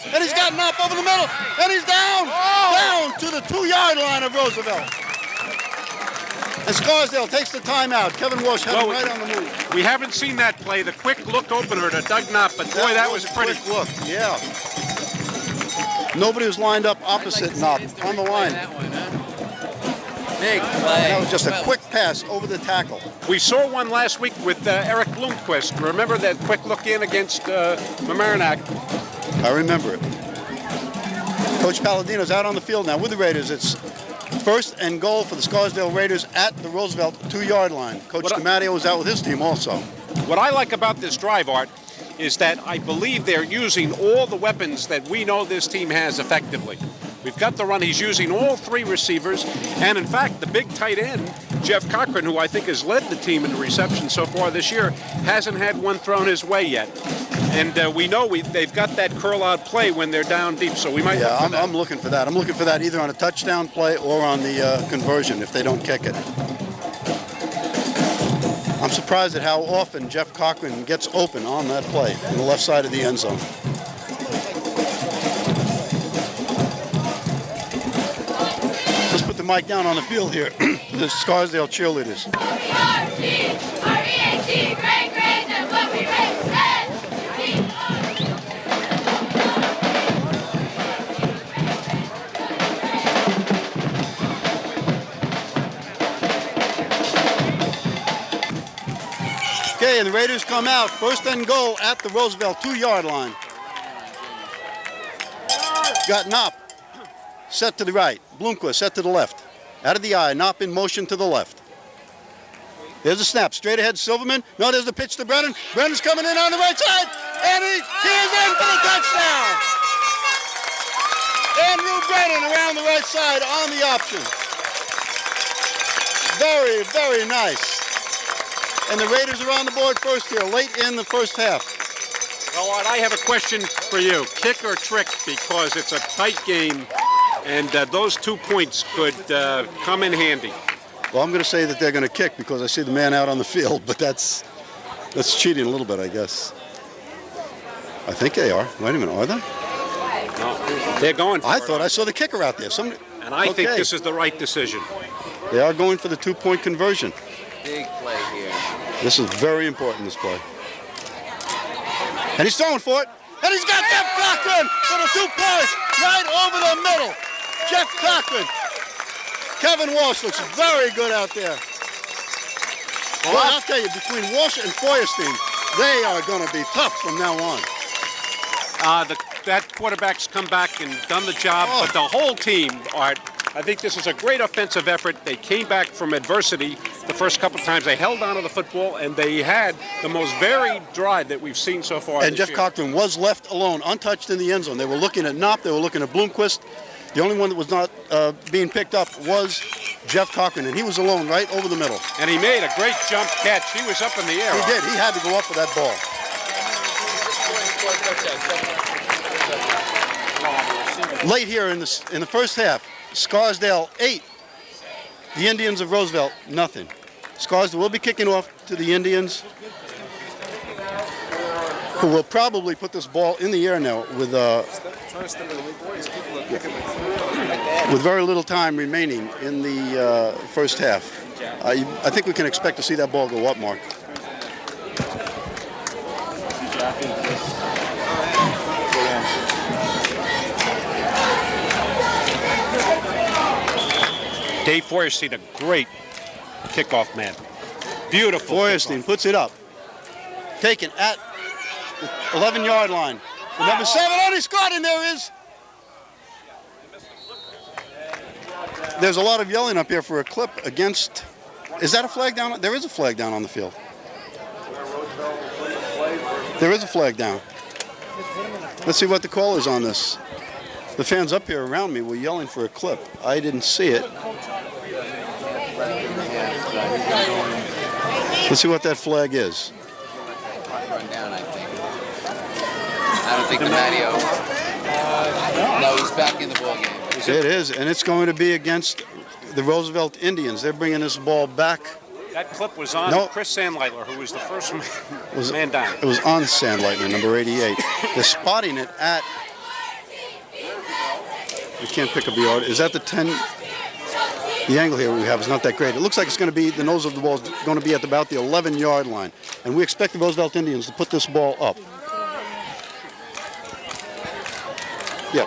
And he's got Knopp over the middle, and he's down! Down to the 2-yard line of Roosevelt. And Scarsdale takes the timeout. Kevin Walsh had him right on the move. We haven't seen that play, the quick look opener to Doug Knopp, but boy, that was a pretty. quick look, yeah. Nobody was lined up opposite Knopp on the line. Big That play. was just a quick pass over the tackle. We saw one last week with Eric Bloomquist. Remember that quick look in against Mamaroneck? I remember it. Coach Palladino's out on the field now with the Raiders. It's 1st and goal for the Scarsdale Raiders at the Roosevelt 2-yard line. Coach DiMatteo was out with his team also. What I like about this drive, Art, is that I believe they're using all the weapons that we know this team has effectively. We've got the run. He's using all 3 receivers. And, in fact, the big tight end, Jeff Cochran, who I think has led the team in the reception so far this year, hasn't had one thrown his way yet. And we know they've got that curl-out play when they're down deep, so we might look for that. I'm looking for that. I'm looking for that either on a touchdown play or on the conversion if they don't kick it. I'm surprised at how often Jeff Cochran gets open on that play on the left side of the end zone. Let's put the mic down on the field here. The Scarsdale cheerleaders. R-E-A-T, great, great, that's what we raise. Okay, and the Raiders come out. 1st and goal at the Roosevelt 2-yard line. Got Knopp set to the right. Bloomquist set to the left. Out of the eye. Knopp in motion to the left. There's a snap. Straight ahead, Silverman. No, there's the pitch to Brennan. Brennan's coming in on the right side. And he is in for the touchdown. Andrew Brennan around the right side on the option. Very, very nice. And the Raiders are on the board first here, late in the first half. Well, Art, I have a question for you. Kick or trick, because it's a tight game, and those 2 points could come in handy. Well, I'm going to say that they're going to kick because I see the man out on the field, but that's cheating a little bit, I guess. I think they are. Wait a minute, are they? No, they're going for I it. thought I saw the kicker out there. And I think this is the right decision. They are going for the 2-point conversion. Big play here. This is very important, this play. And he's throwing for it. And he's got Jeff Cochran for the 2 points right over the middle. Jeff Cochran. Kevin Walsh looks very good out there. Well, I'll tell you, between Walsh and Feuerstein, they are going to be tough from now on. That quarterback's come back and done the job, but the whole team, Art, I think this is a great offensive effort. They came back from adversity the first couple of times. They held on to the football, and they had the most varied drive that we've seen so far. And Jeff Cochran was left alone, untouched in the end zone. They were looking at Knopp. They were looking at Bloomquist. The only one that was not being picked up was Jeff Cochran, and he was alone right over the middle. And he made a great jump catch. He was up in the air. He did. He had to go up for that ball. Late here in the first half, Scarsdale 8, the Indians of Roosevelt nothing. Scarsdale will be kicking off to the Indians, who will probably put this ball in the air now with very little time remaining in the first half. I think we can expect to see that ball go up, Mark. Dave Feuerstein, a great kickoff man. Beautiful. Feuerstein puts it up. Taken at the 11-yard line. The number 7, he scored, and there is. There's a lot of yelling up here for a clip against. Is that a flag down? There is a flag down on the field. There is a flag down. Let's see what the call is on this. The fans up here around me were yelling for a clip. I didn't see it. Let's see what that flag is. I don't think DiMatteo. No, he's back in the ball game. It is, and it's going to be against the Roosevelt Indians. They're bringing this ball back. That clip was on Chris Sandleitler, who was the first man down. It was on Sandleitler, number 88. They're spotting it at. We can't pick up the yard. Is that the 10? The angle here we have is not that great. It looks like it's going to be, the nose of the ball is going to be at about the 11-yard line. And we expect the Roosevelt Indians to put this ball up. Yeah.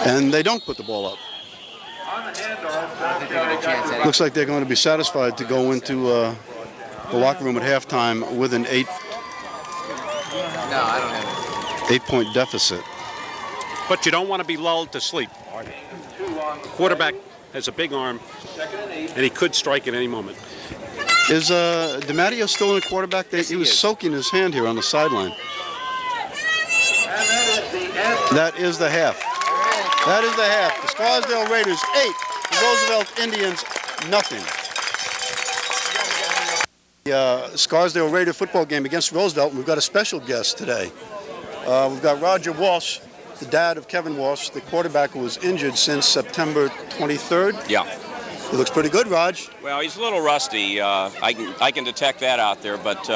And they don't put the ball up. Looks like they're going to be satisfied to go into the locker room at halftime with an 8-point deficit. But you don't want to be lulled to sleep. The quarterback has a big arm, and he could strike at any moment. Is DiMatteo still in the quarterback? Yes, he was soaking his hand here on the sideline. That is the half. That is the half. The Scarsdale Raiders 8, the Roosevelt Indians nothing. The Scarsdale Raider football game against Roosevelt, and we've got a special guest today. We've got Roger Walsh, the dad of Kevin Walsh, the quarterback who was injured since September 23rd. Yeah. He looks pretty good, Raj. Well, he's a little rusty. I can detect that out there. But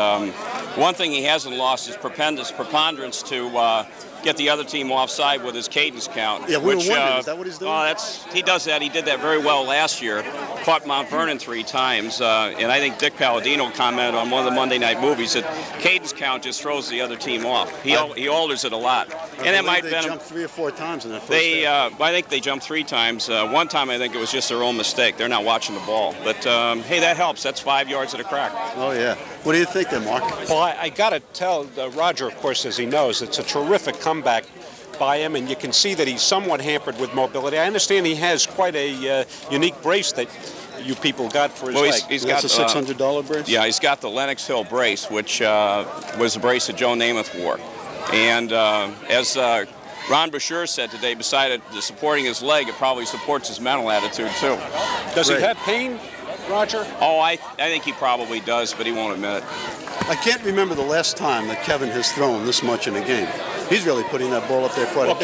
one thing he hasn't lost is preponderance to get the other team offside with his cadence count. Yeah, we were wondering, is that what he's doing? He does that. He did that very well last year. Caught Mount Vernon 3 times. And I think Dick Palladino commented on one of the Monday night movies that cadence count just throws the other team off. He alters it a day. And that might have been. They jumped 3 or 4 times in that first half. I think they jumped 3 times. One time I think it was just their own mistake. They're not watching the ball. But, hey, that helps. That's 5 yards at a crack. Oh, yeah. What do you think then, Mark? Well, I got to tell Roger, of course, as he knows, it's a terrific comeback by him, and you can see that he's somewhat hampered with mobility. I understand he has quite a unique brace that you people got for his leg. He's That's got a $600 brace? Yeah, he's got the Lenox Hill brace, which was the brace that Joe Namath wore. And as Ron Brashear said today, besides supporting his leg, it probably supports his mental attitude, too. Does he have pain, Roger? Oh, I think he probably does, but he won't admit it. I can't remember the last time that Kevin has thrown this much in a game. He's really putting that ball up there quite a bit.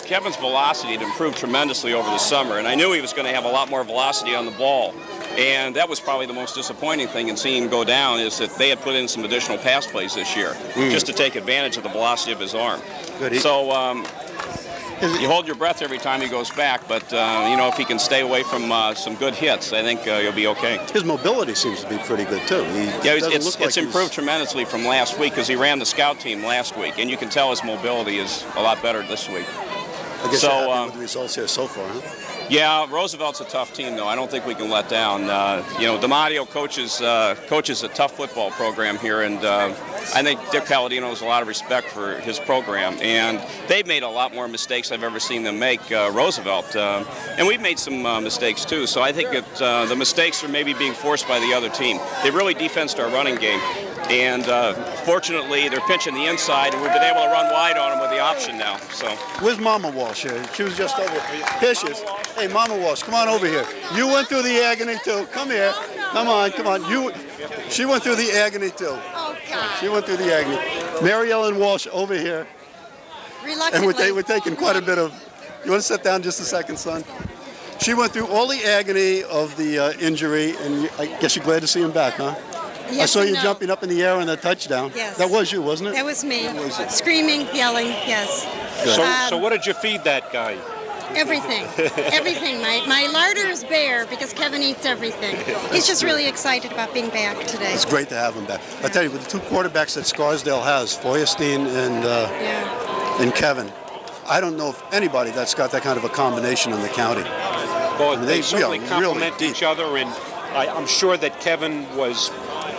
Kevin's velocity had improved tremendously over the summer, and I knew he was going to have a lot more velocity on the ball. And that was probably the most disappointing thing in seeing him go down, is that they had put in some additional pass plays this year just to take advantage of the velocity of his arm. Good. So you hold your breath every time he goes back, but if he can stay away from some good hits, I think you'll be okay. His mobility seems to be pretty good too. It's improved tremendously from last week, because he ran the scout team last week, and you can tell his mobility is a lot better this week. I guess you're happy with the results here so far, huh? Yeah, Roosevelt's a tough team, though. I don't think we can let down. DiMatteo coaches a tough football program here, and I think Dick Palladino has a lot of respect for his program. And they've made a lot more mistakes I've ever seen them make, Roosevelt. And we've made some mistakes, too. So I think the mistakes are maybe being forced by the other team. They really defensed our running game. And fortunately, they're pitching the inside, and we've been able to run wide on them with the option now. So where's Mama Walsh here? She was just over. Here she is. Hey, Mama Walsh, come on over here. You went through the agony too. Come here. Come on. She went through the agony too. Oh, God. She went through the agony. Mary Ellen Walsh over here. Reluctantly. And we're taking quite a bit of. You want to sit down just a second, son? She went through all the agony of the injury, and I guess you're glad to see him back, huh? Yes, I saw you no. jumping up in the air on that touchdown. Yes. That was you, wasn't it? That was me. Screaming, yelling, yes. So what did you feed that guy? Everything. Everything. My larder is bare because Kevin eats everything. He's just really excited about being back today. It's great to have him back. I tell you, with the two quarterbacks that Scarsdale has, Feuerstein and Kevin, I don't know if anybody that's got that kind of a combination in the county. Well, they certainly complement each other, and I'm sure that Kevin was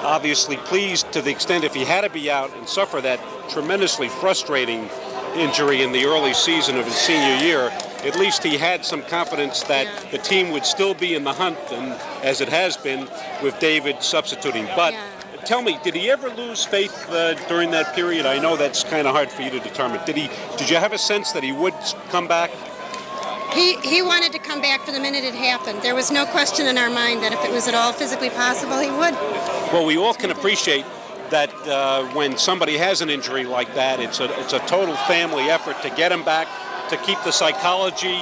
obviously pleased to the extent if he had to be out and suffer that tremendously frustrating injury in the early season of his senior year, at least he had some confidence that the team would still be in the hunt, and as it has been with David substituting. But tell me, did he ever lose faith during that period? I know that's kind of hard for you to determine. Did you have a sense that he would come back? He wanted to come back for the minute it happened. There was no question in our mind that if it was at all physically possible, he would. Well, we all can appreciate that when somebody has an injury like that, it's a total family effort to get him back, to keep the psychology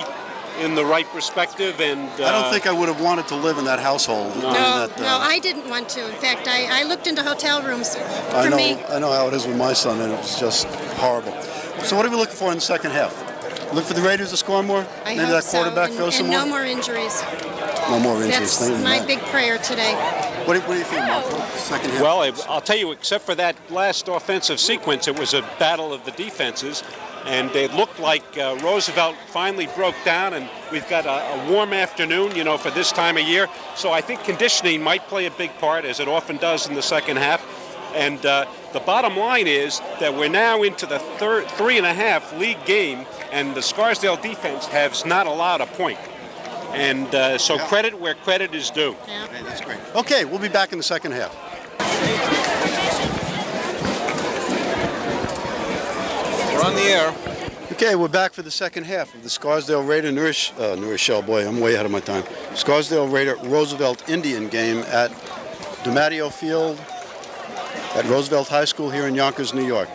in the right perspective. And I don't think I would have wanted to live in that household. No, I didn't want to. In fact, I looked into hotel rooms for me. I know how it is with my son, and it was just horrible. So what are we looking for in the second half? Look for the Raiders to score more? I Maybe hope that so. quarterback throws some and more? no more injuries. No more injuries. That's my big prayer today. What do you think, Mark? Second half? Well, I'll tell you, except for that last offensive sequence, it was a battle of the defenses, and it looked like Roosevelt finally broke down, and we've got a warm afternoon, for this time of year. So I think conditioning might play a big part, as it often does in the second half. And the bottom line is that we're now into the 3.5 league game, and the Scarsdale defense has not allowed a point. And credit where credit is due. Yeah. Okay, that's great. Okay, we'll be back in the second half. We're on the air. Okay, we're back for the second half of the Scarsdale Raider New Rochelle, boy, I'm way ahead of my time. Scarsdale Raider Roosevelt Indian game at DiMatteo Field at Roosevelt High School here in Yonkers, New York.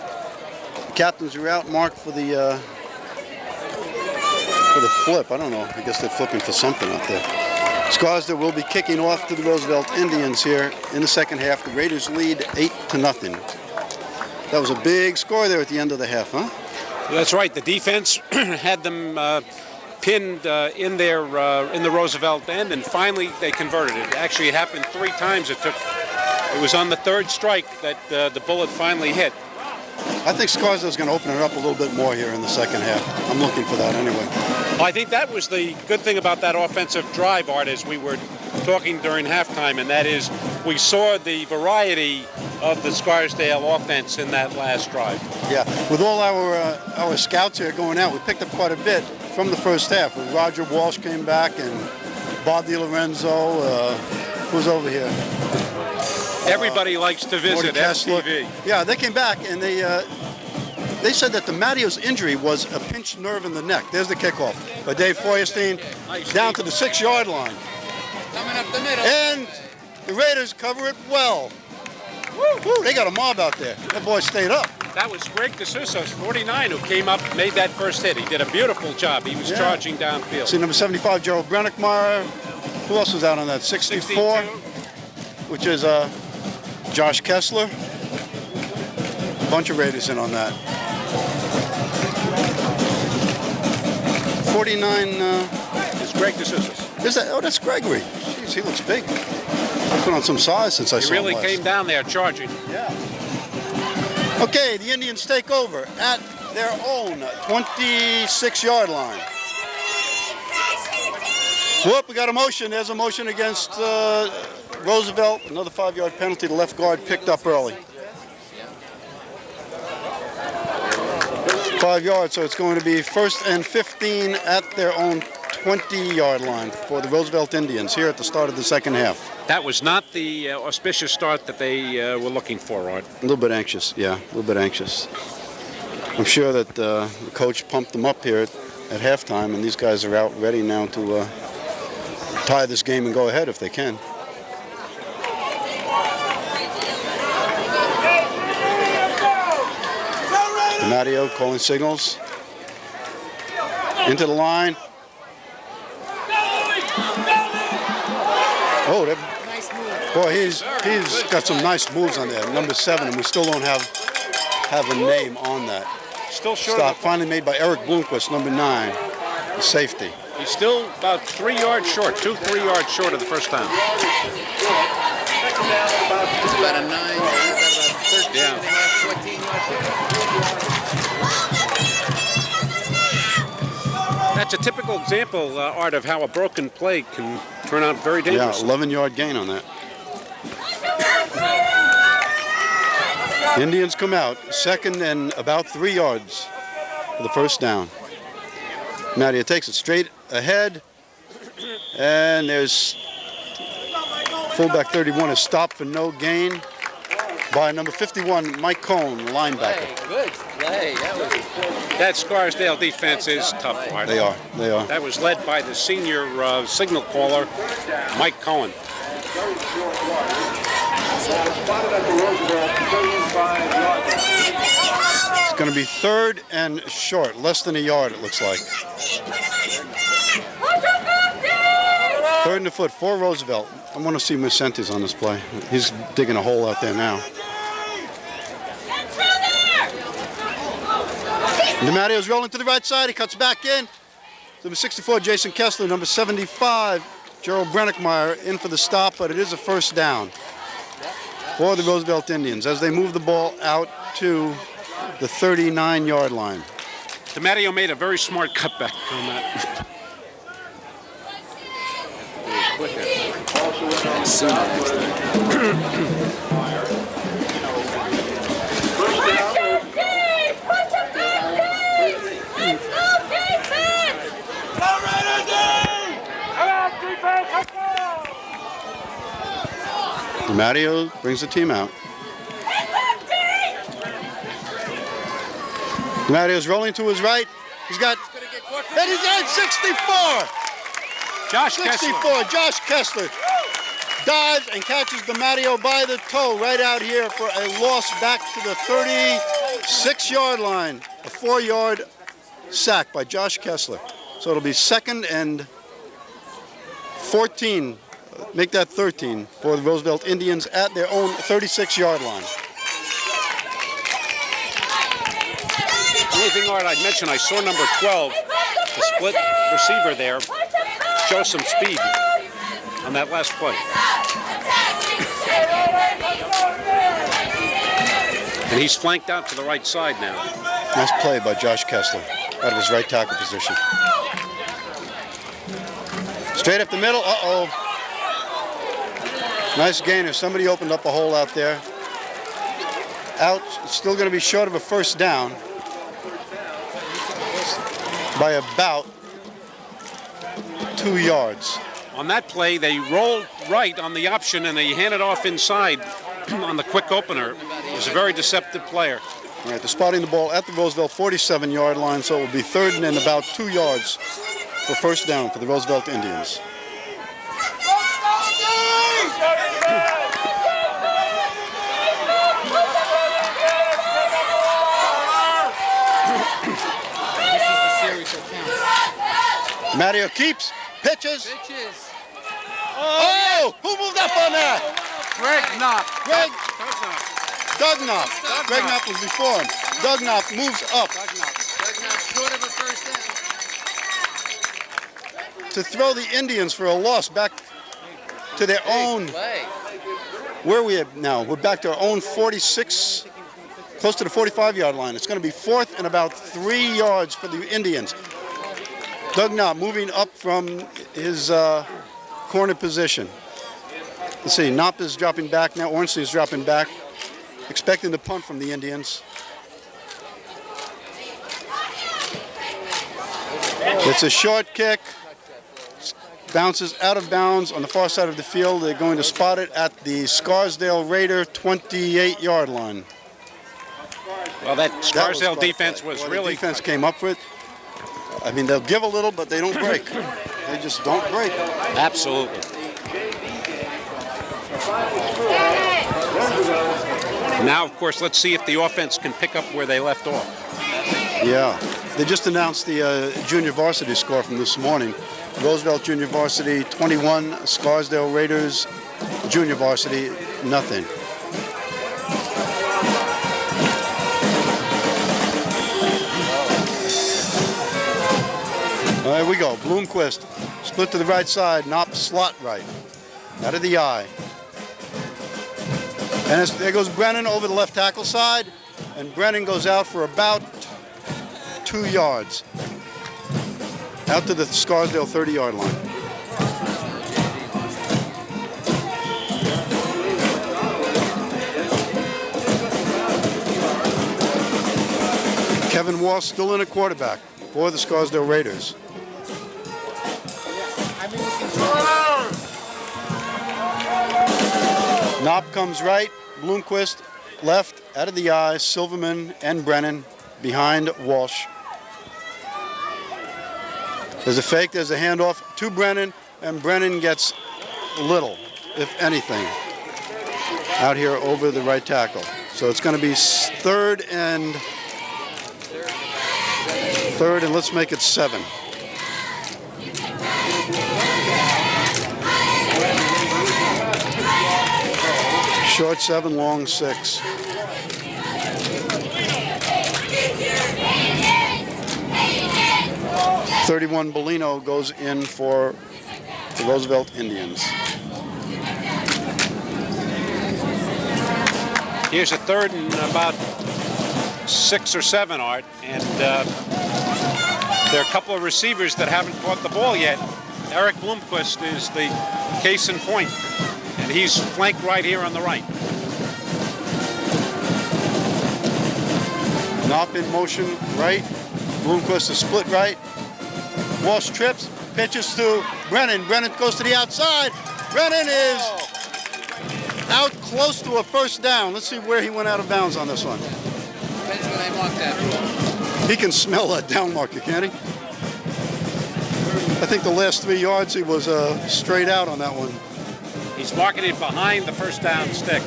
The captains are out, Mark, for the flip. I don't know. I guess they're flipping for something out there. Scarsdale will be kicking off to the Roosevelt Indians here in the second half. The Raiders lead 8-0. That was a big score there at the end of the half, huh? That's right. The defense had them pinned in the Roosevelt end, and finally they converted it. Actually, it happened 3 times. It was on the 3rd strike that the bullet finally hit. I think Scarsdale's going to open it up a little bit more here in the second half. I'm looking for that anyway. Well, I think that was the good thing about that offensive drive, Art, as we were talking during halftime, and that is we saw the variety of the Scarsdale offense in that last drive. Yeah, with all our scouts here going out, we picked up quite a bit from the first half. When Roger Walsh came back and Bob DiLorenzo, who's over here? Everybody likes to visit STV. Yeah, they came back and they said that DiMatteo's injury was a pinched nerve in the neck. There's the kickoff by Dave Feuerstein down to the 6-yard line. Coming up the middle. And the Raiders cover it well. Woo, they got a mob out there. That boy stayed up. That was Greg DeSousa's 49 who came up, made that first hit. He did a beautiful job. He was charging downfield. See, number 75, Gerald Brennickmeyer. Who else was out on that? 64, 62. which is Josh Kessler. A bunch of Raiders in on that. 49. It's Greg DeSousa's. Is that? Oh, that's Gregory. Jeez, he looks big. Put on some size since I He saw him really last. came down there charging. Yeah. Okay, the Indians take over at their own 26-yard line. Whoop, we got a motion. There's a motion against Roosevelt. Another 5-yard penalty. The left guard picked up early. 5 yards, so it's going to be 1st and 15 at their own 20-yard line for the Roosevelt Indians here at the start of the second half. That was not the auspicious start that they were looking for, Art. A little bit anxious, yeah, a little bit anxious. I'm sure that the coach pumped them up here at halftime, and these guys are out ready now to tie this game and go ahead if they can. DiMatteo calling signals. Into the line. Oh, that, boy, he's got some nice moves on there. Number 7, and we still don't have a name on that. Still short. Stop finally made by Eric Bloomquist, number 9, the safety. He's still about 3 yards short, 2-3 yards short of the first down. It's about a 9, about 13, Yeah. 14 yards. That's a typical example, Art, of how a broken play can turn out very Yeah, dangerous. 11-yard gain on that. Indians come out, 2nd and about 3 yards for the first down. Mattia takes it straight ahead, and there's fullback 31 is stopped for no gain by number 51, Mike Cohn, linebacker. Play, good play. That Scarsdale defense is tough, Art. They are. That was led by the senior signal caller, Mike Cohen. It's going to be 3rd and short, less than a yard it looks like. 3rd and a foot for Roosevelt. I want to see Mercentes on this play. He's digging a hole out there now. DiMatteo's rolling to the right side. He cuts back in. Number 64, Jason Kessler. Number 75, Gerald Brennickmeyer in for the stop, but it is a first down for the Roosevelt Indians as they move the ball out to the 39-yard line. DiMatteo made a very smart cutback on that. DiMatteo brings the team out. DiMatteo's rolling to his right. He's got, and he's at 64. Josh 64, Kessler. Josh Kessler dives and catches DiMatteo by the toe right out here for a loss back to the 36-yard line. A 4-yard sack by Josh Kessler. So it'll be 2nd and 14. Make that 13 for the Roosevelt Indians at their own 36-yard line. The only thing, Art, I'd mention, I saw number 12, the split receiver there, show some speed on that last play. And he's flanked out to the right side now. Nice play by Josh Kessler out of his right tackle position. Straight up the middle. Uh-oh. Nice gainer. Somebody opened up a hole out there. Out. It's still going to be short of a first down by about 2 yards. On that play, they rolled right on the option and they handed off inside on the quick opener. It was a very deceptive player. All right, they're spotting the ball at the Roosevelt 47-yard line, so it will be 3rd and about 2 yards for first down for the Roosevelt Indians. is the series that counts. Mario keeps, pitches. Pitches. Oh! Who moved up on that? Greg Knopp. Doug Knopp. Greg Knopp was before him. Doug Knopp moves up Greg Knopp short of a first down. to throw the Indians for a loss back to their own. Play. Where are we at now? We're back to our own 46, close to the 45-yard line. It's going to be 4th and about 3 yards for the Indians. Doug Knopp moving up from his corner position. Let's see, Knopp is dropping back now. Ornstein is dropping back, expecting the punt from the Indians. It's a short kick. Bounces out of bounds on the far side of the field. They're going to spot it at the Scarsdale Raider 28-yard line. Well, that Scarsdale defense was really... The defense came up with. I mean, they'll give a little, but they don't break. They just don't break. Absolutely. Now, of course, let's see if the offense can pick up where they left off. Yeah. They just announced the junior varsity score from this morning. Roosevelt Junior Varsity 21, Scarsdale Raiders Junior Varsity nothing. There we go. Bloomquist split to the right side, Knopp slot right, out of the eye. And there goes Brennan over the left tackle side, and Brennan goes out for about 2 yards. Out to the Scarsdale 30-yard line. Kevin Walsh still in a quarterback for the Scarsdale Raiders. Knopp comes right, Bloomquist left, out of the eye, Silverman and Brennan behind Walsh. There's a fake, there's a handoff to Brennan, and Brennan gets little, if anything, out here over the right tackle. So it's going to be third and let's make it 7. Short 7, long 6. .31 Bellino goes in for the Roosevelt Indians. Here's a 3rd and about 6 or 7, Art, and there are a couple of receivers that haven't caught the ball yet. Eric Bloomquist is the case in point, and he's flanked right here on the right. Knopp in motion right. Bloomquist is split right. Walsh trips, pitches to Brennan. Brennan goes to the outside. Brennan is out close to a first down. Let's see where he went out of bounds on this one. Depends where they mark that. He can smell that down marker, can't he? I think the last 3 yards he was straight out on that one. He's marking it behind the first down stick.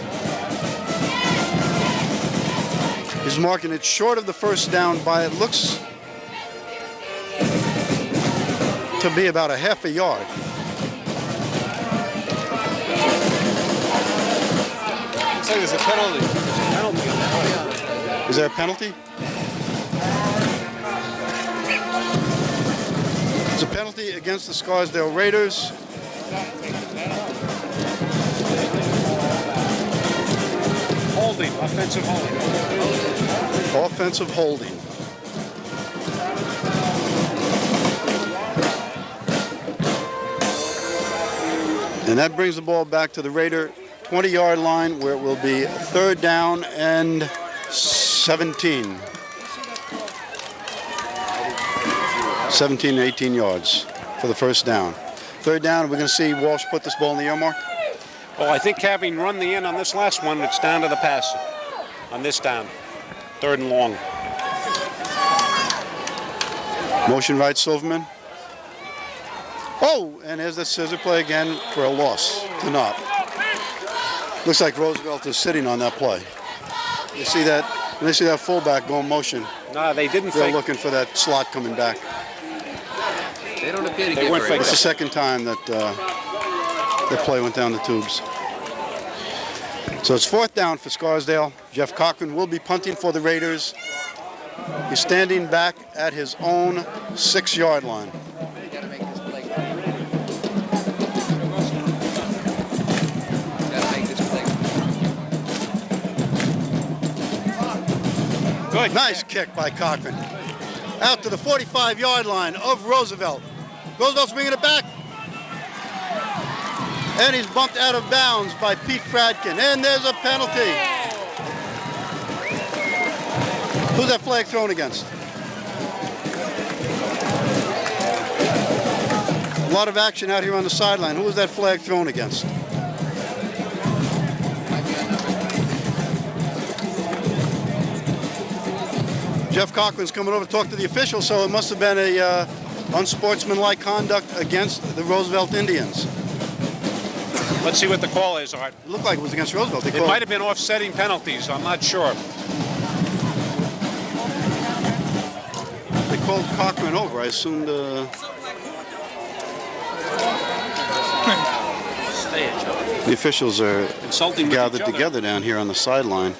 He's marking it short of the first down by, it looks to be about a half a yard. Looks like there's a penalty. Is there a penalty? It's a penalty against the Scarsdale Raiders. Holding, offensive holding. Offensive holding. And that brings the ball back to the Raider 20-yard line, where it will be 3rd down and 17. 17, 18 yards for the first down. 3rd down, we're going to see Walsh put this ball in the air mark. Well, I think having run the end on this last one, it's down to the pass on this down. 3rd and long. Motion right, Silverman. Oh, and there's the scissor play again for a loss to Knopp. Looks like Roosevelt is sitting on that play. You see that? When they see that fullback going motion, No, they didn't They're think. looking for that slot coming back. They don't appear to They get weren't very It's the much. second time that the play went down the tubes. So it's 4th down for Scarsdale. Jeff Cochran will be punting for the Raiders. He's standing back at his own 6-yard line. You gotta make this play. Gotta make this play. Good. Nice kick by Cochran. Out to the 45-yard line of Roosevelt. Roosevelt's bringing it back. And he's bumped out of bounds by Pete Fradkin. And there's a penalty. Who's that flag thrown against? A lot of action out here on the sideline. Who was that flag thrown against? Jeff Cochran's coming over to talk to the official, so it must have been a unsportsmanlike conduct against the Roosevelt Indians. Let's see what the call is, Art. It looked like it was against Roosevelt. They It called- might have been offsetting penalties. I'm not sure. They called Cochran over. I assumed the officials are Insulting with gathered each other. together down here on the sideline.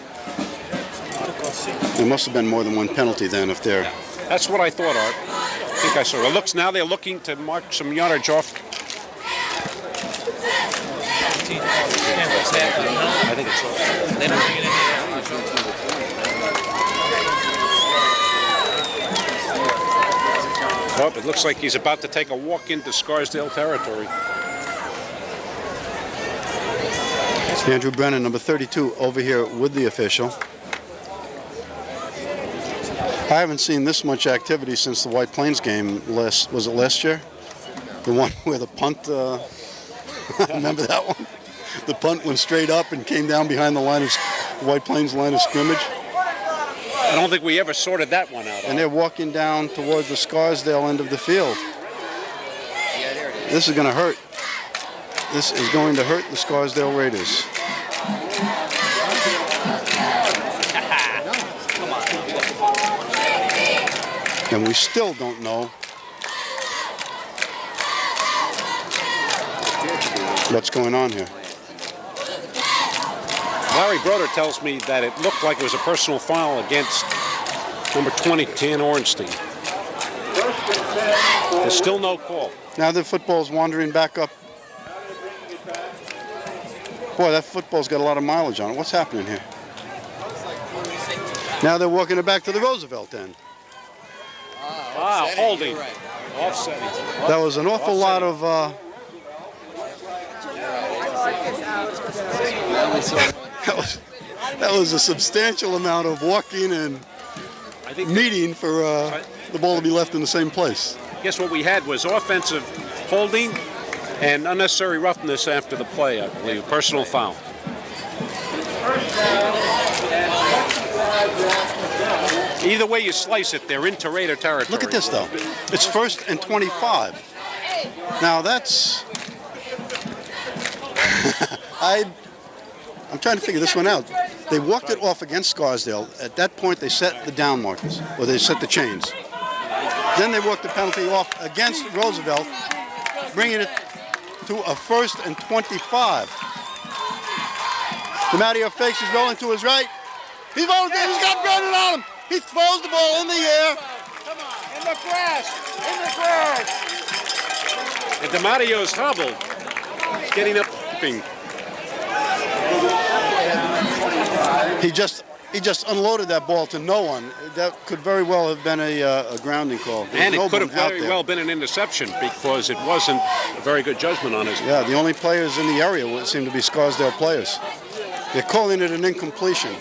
There must have been more than one penalty then if they're... That's what I thought, Art. I think I saw it. Looks now they're looking to mark some yardage off. I think it's off. They don't bring it in Oh, it looks like he's about to take a walk into Scarsdale territory. Andrew Brennan, number 32, over here with the official. I haven't seen this much activity since the White Plains game was it last year? The one where the punt, remember that one? The punt went straight up and came down behind the White Plains line of scrimmage. I don't think we ever sorted that one out. And they're walking down towards the Scarsdale end of the field. Yeah, there it is. This is going to hurt. This is going to hurt the Scarsdale Raiders. And we still don't know what's going on here. Larry Broder tells me that it looked like it was a personal foul against number 20, Dan Ornstein. There's still no call. Now the football's wandering back up. Boy, that football's got a lot of mileage on it. What's happening here? Now they're walking it back to the Roosevelt end. Wow, holding. You're right. Offsetting. That was an awful lot of that was a substantial amount of walking and I think meeting for the ball to be left in the same place. guess what we had was offensive holding and unnecessary roughness after the play, I believe. Personal foul. Either way you slice it, they're into Raider territory. Look at this, though. It's 1st and 25. Now that's I'm trying to figure this one out. They walked it off against Scarsdale. At that point, they set the down markers, or they set the chains. Then they walked the penalty off against Roosevelt, bringing it to a 1st and 25. DiMatteo fakes, he's rolling to his right. He's rolling, he's got Brennan on him. He throws the ball in the air. Come on, in the grass, in the grass. And DiMatteo's hobbled. Getting up. He just unloaded that ball to no one. That could very well have been a grounding call. There And was it could no have one out very there. well been an interception because it wasn't a very good judgment on his. Yeah, the only players in the area would seem to be Scarsdale players. They're calling it an incompletion.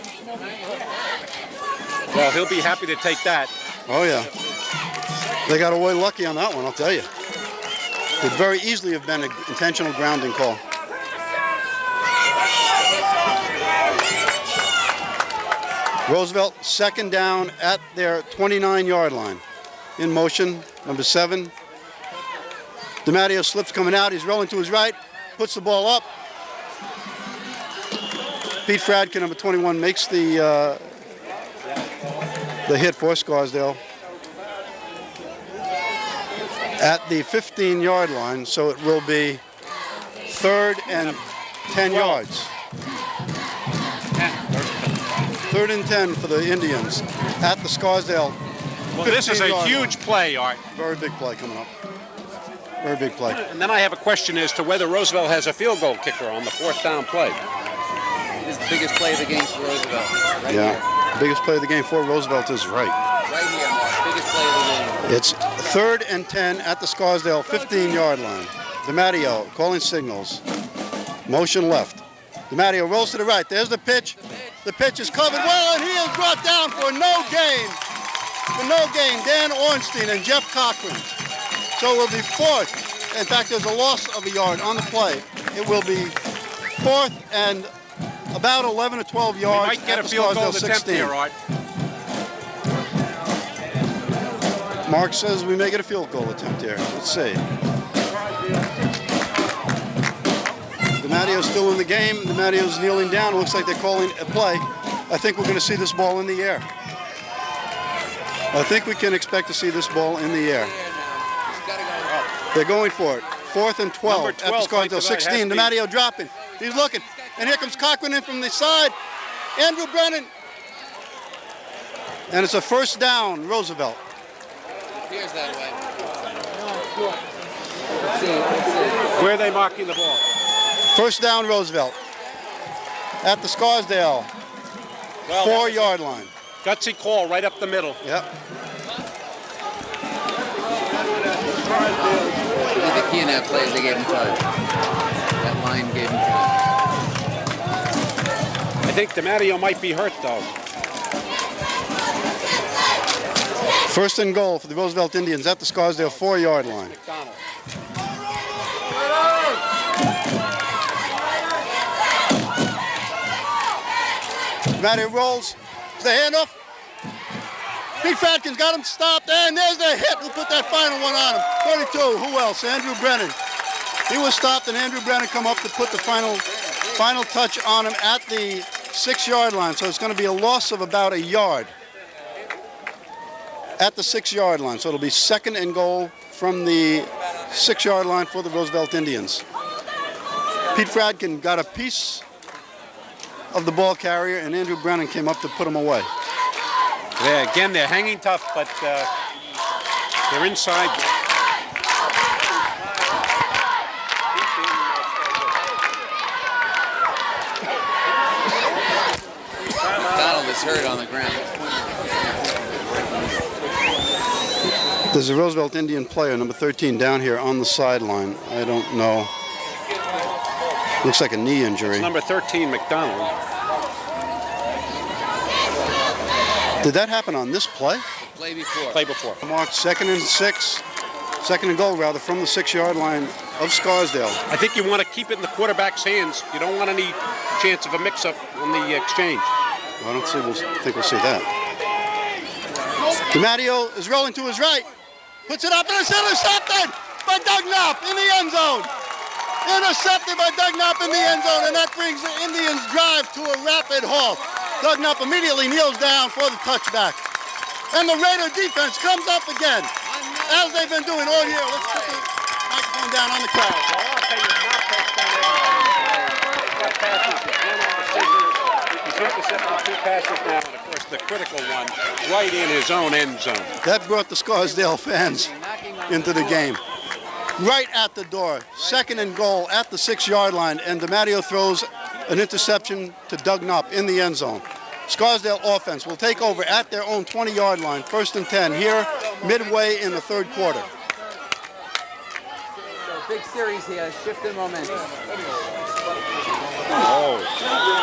Well, he'll be happy to take that. Oh, yeah. They got away lucky on that one, I'll tell you. Could very easily have been an intentional grounding call. Roosevelt, 2nd down at their 29-yard line. In motion, number 7. DiMatteo slips coming out. He's rolling to his right, puts the ball up. Pete Fradkin, number 21, makes the The hit for Scarsdale at the 15-yard line, so it will be 3rd and 10 yards. 3rd and 10 for the Indians at the Scarsdale. Well, this is a 15-yard huge play, Art. line. Very big play coming up. Very big play. And then I have a question as to whether Roosevelt has a field goal kicker on the 4th down play. It is the biggest play of the game for Roosevelt. Right Yeah, here. the biggest play of the game for Roosevelt is right. Right here, Mark. Biggest play of the game. It's 3rd and 10 at the Scarsdale 15-yard line. DiMatteo calling signals. Motion left. DiMatteo rolls to the right. There's the pitch. The pitch is covered well, and he is brought down for no gain. For no gain, Dan Ornstein and Jeff Cochran. So it will be 4th. In fact, there's a loss of a yard on the play. It will be 4th and about 11 or 12 yards. We might get at a the field goal Scarsdale attempt 16. here, Art. Mark says we may get a field goal attempt here. Let's see. DiMatteo's still in the game. DiMatteo's kneeling down. It looks like they're calling a play. I think we're going to see this ball in the air. I think we can expect to see this ball in the air. They're going for it. 4th and 12, Number at the 12, Scarsdale 16. DiMatteo dropping. He's looking. And here comes Cochran in from the side. Andrew Brennan. And it's a 1st down, Roosevelt. Here's that way. Where are they marking the ball? 1st down, Roosevelt. At the Scarsdale, Well, 4-yard line. gutsy call right up the middle. Yep. I think he and that play, they gave him time. That line gave him time. I think DiMatteo might be hurt, though. 1st and goal for the Roosevelt Indians at the Scarsdale 4-yard line. Matty rolls. It's the handoff. Pete Fradkin's got him stopped, and there's the hit. We'll put that final one on him. 32. Who else? Andrew Brennan. He was stopped, and Andrew Brennan come up to put the final touch on him at the 6-yard line. So it's going to be a loss of about a yard at the 6-yard line. So it'll be 2nd and goal from the 6-yard line for the Roosevelt Indians. Pete Fradkin got a piece of the ball carrier, and Andrew Brennan came up to put him away. Yeah, again, they're hanging tough, but they're inside. Donald is hurt on the ground. There's a Roosevelt Indian player, number 13, down here on the sideline. I don't know. Looks like a knee injury. It's number 13, McDonald. Did that happen on this play? Play before. Play before. Marked 2nd and 6. 2nd and goal, rather, from the 6-yard line of Scarsdale. I think you want to keep it in the quarterback's hands. You don't want any chance of a mix-up on the exchange. I don't think we'll see that. DiMatteo is rolling to his right. Puts it up, and it's intercepted by Doug Knopp in the end zone. Intercepted by Doug Knopp in the end zone, and that brings the Indians' drive to a rapid halt. Doug Knopp immediately kneels down for the touchback. And the Raider defense comes up again, as they've been doing all year. Let's put the microphone down on the crowd. He's intercepted 2 passes now, and of course the critical one right in his own end zone. That brought the Scarsdale fans into the game. Right at the door, 2nd and goal at the 6-yard line, and DiMatteo throws an interception to Doug Knopp in the end zone. Scarsdale offense will take over at their own 20-yard line, 1st and 10 here, midway in the 3rd quarter. So big series here, shift in momentum.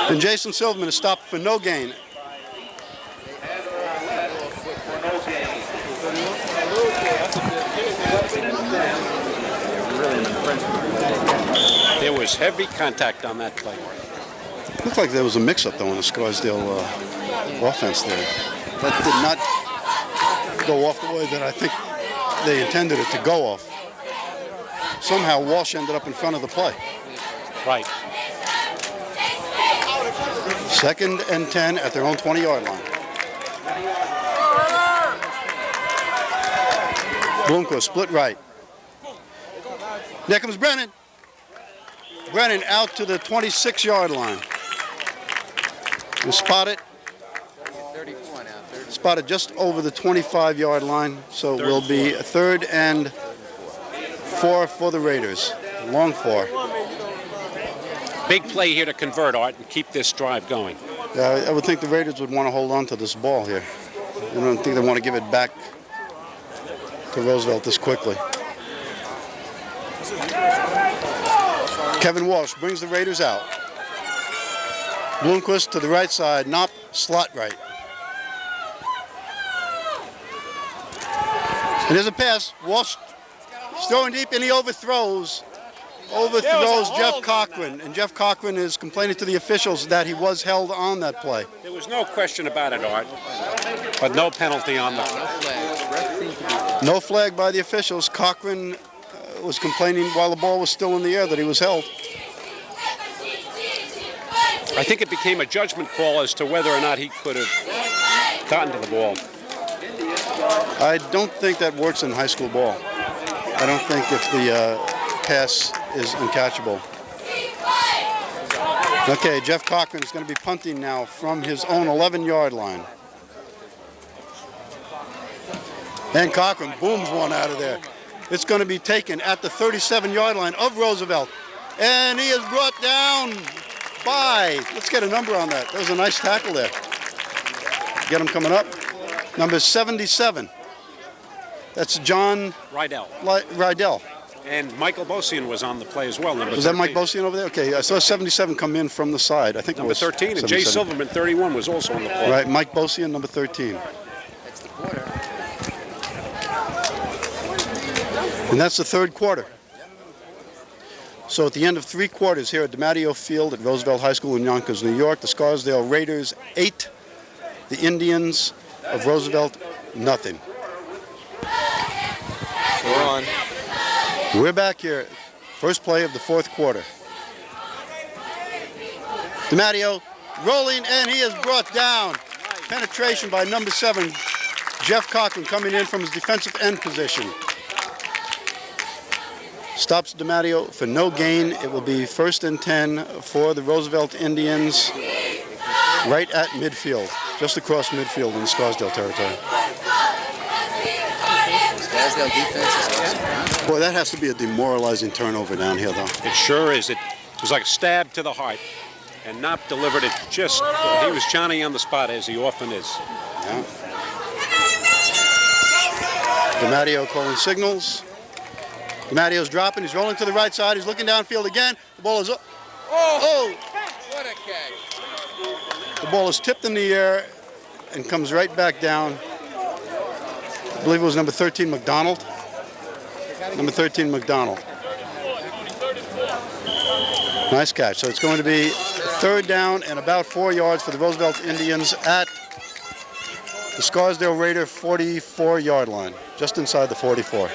And Jason Silverman is stopped for no gain. There was heavy contact on that play. Looked like there was a mix-up, though, in the Scarsdale offense there. That did not go off the way that I think they intended it to go off. Somehow Walsh ended up in front of the play. Right. 2nd and 10 at their own 20-yard line. Bloomquist, split right. There comes Brennan. Brennan out to the 26-yard line. We spot it. 34 now. 30. Spotted just over the 25-yard line, so it will be 3rd and 4 for the Raiders. Long 4. Big play here to convert, Art, and keep this drive going. I would think the Raiders would want to hold on to this ball here. I don't think they want to give it back to Roosevelt this quickly. Kevin Walsh brings the Raiders out. Bloomquist to the right side, Knopp slot right. And there's a pass. Walsh is throwing deep and he overthrows. Overthrows Jeff Cochran. And Jeff Cochran is complaining to the officials that he was held on that play. There was no question about it, Art, but no penalty on the flag. No flag by the officials. Cochran was complaining while the ball was still in the air that he was held. I think it became a judgment call as to whether or not he could have gotten to the ball. I don't think that works in high school ball. I don't think if the pass is uncatchable. Okay, Jeff Cochran is going to be punting now from his own 11-yard line. And Cochran booms one out of there. It's going to be taken at the 37-yard line of Roosevelt. And he is brought down by, let's get a number on that. That was a nice tackle there. Get him coming up. Number 77. That's John Rydell. Rydell. And Michael Bosian was on the play as well. Was that Mike Bosian over there? Okay, I saw 77 come in from the side. I think number it was 13, and Jay Silverman, 31, was also on the play. Right, Mike Bosian, number 13. That's the quarter. And that's the 3rd quarter. So at the end of 3 quarters here at DiMatteo Field at Roosevelt High School in Yonkers, New York, the Scarsdale Raiders 8, the Indians of Roosevelt nothing. We're on. We're back here. First play of the 4th quarter. DiMatteo rolling, and he is brought down. Penetration by number 7, Jeff Cochran, coming in from his defensive end position. Stops DiMatteo for no gain. It will be 1st and 10 for the Roosevelt Indians right at midfield, just across midfield in Scarsdale territory. Scarsdale defense is awesome. Boy, that has to be a demoralizing turnover down here, though. It sure is. It was like a stab to the heart. And Knopp delivered it just, he was Johnny on the spot, as he often is. Yeah. DiMatteo calling signals. DiMatteo's dropping. He's rolling to the right side. He's looking downfield again. The ball is up. Oh! What a catch. The ball is tipped in the air and comes right back down. I believe it was number 13, McDonald. Number 13, McDonald. Nice catch. So it's going to be 3rd down and about 4 yards for the Roosevelt Indians at the Scarsdale Raider 44-yard line, just inside the 44.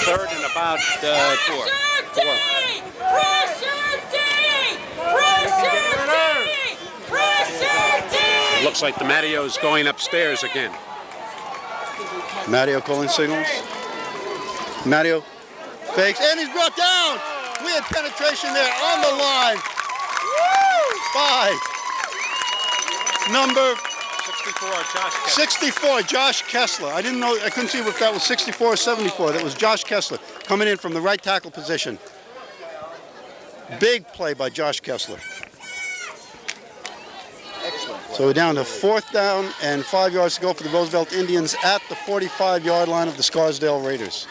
3rd and about 4. It looks like DiMatteo's going upstairs again. DiMatteo calling signals. DiMatteo fakes, and he's brought down. We had penetration there on the line by number 64, Josh Kessler. I didn't know, I couldn't see if that was 64 or 74. That was Josh Kessler coming in from the right tackle position. Big play by Josh Kessler. So we're down to 4th down and 5 yards to go for the Roosevelt Indians at the 45-yard line of the Scarsdale Raiders.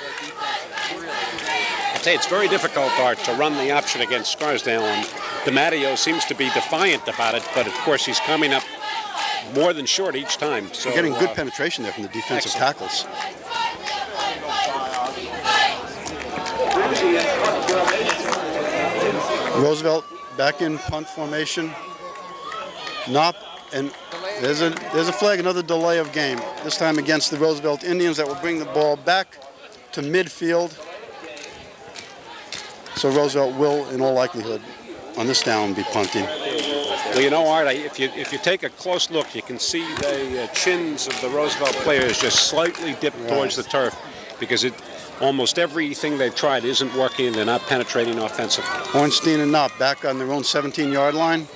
I'd say it's very difficult, Art, to run the option against Scarsdale, and DiMatteo seems to be defiant about it, but of course he's coming up more than short each time. So we're getting good penetration there from the defensive tackles. Roosevelt back in punt formation. Knopp, and there's a flag, another delay of game. This time against the Roosevelt Indians that will bring the ball back to midfield. So Roosevelt will, in all likelihood, on this down be punting. Well, you know, Art, if you take a close look, you can see the chins of the Roosevelt players just slightly dip towards the turf because almost everything they've tried isn't working. They're not penetrating offensively. Ornstein and Knopp back on their own 17-yard line.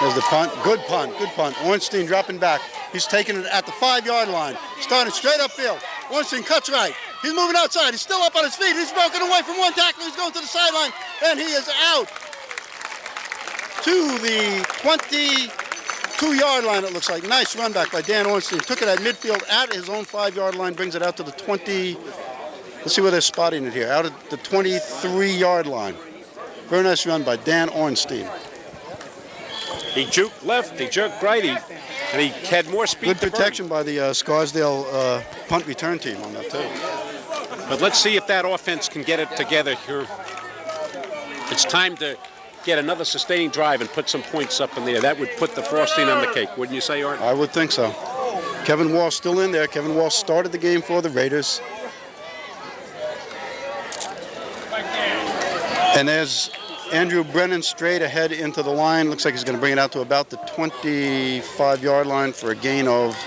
There's the punt. Good punt. Good punt. Ornstein dropping back. He's taking it at the 5-yard line. Starting straight upfield. Ornstein cuts right. He's moving outside. He's still up on his feet. He's broken away from one tackle. He's going to the sideline, and he is out to the 22-yard line, it looks like. Nice run back by Dan Ornstein. Took it at midfield at his own 5-yard line, brings it out to the 20. Let's see where they're spotting it here. Out at the 23-yard line. Very nice run by Dan Ornstein. He juked left, he jerked right, and he had more speed. Good protection by the Scarsdale punt return team on that too. But let's see if that offense can get it together here. It's time to get another sustaining drive and put some points up in there. That would put the frosting on the cake, wouldn't you say, Art? I would think so. Kevin Walsh still in there. Kevin Walsh started the game for the Raiders. And there's Andrew Brennan straight ahead into the line. Looks like he's going to bring it out to about the 25-yard line for a gain of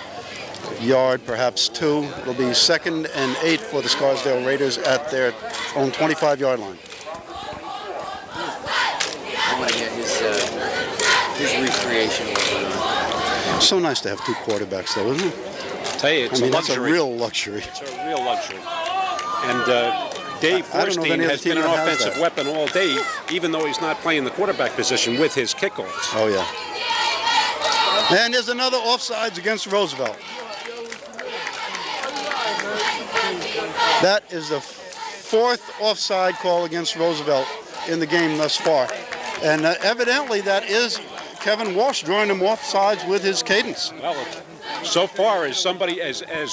a yard, perhaps 2. It'll be 2nd and 8 for the Scarsdale Raiders at their own 25-yard line. I want to get his recreation. So nice to have 2 quarterbacks, though, isn't it? I tell you, it's a luxury. That's a real luxury. It's a real luxury. And Dave Forstein has been an offensive weapon all day, even though he's not playing the quarterback position with his kickoffs. Oh, yeah. And there's another offsides against Roosevelt. That is the 4th offside call against Roosevelt in the game thus far. And evidently that is Kevin Walsh drawing him offsides with his cadence. Well, so far, as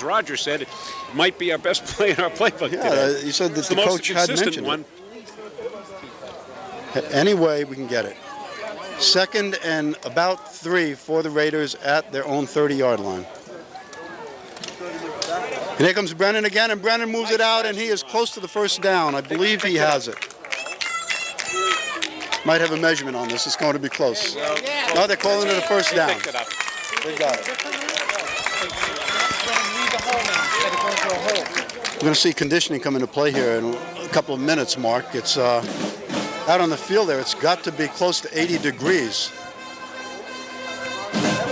Roger said, it might be our best play in our playbook today. You said that the most coach had mentioned one. it. Any way we can get it. 2nd and about 3 for the Raiders at their own 30-yard line. And here comes Brennan again, and Brennan moves it out, and he is close to the first down. I believe he has it. Might have a measurement on this. It's going to be close. No, they're calling it a first down. They got it. We're going to see conditioning come into play here in a couple of minutes, Mark. It's out on the field there. It's got to be close to 80 degrees.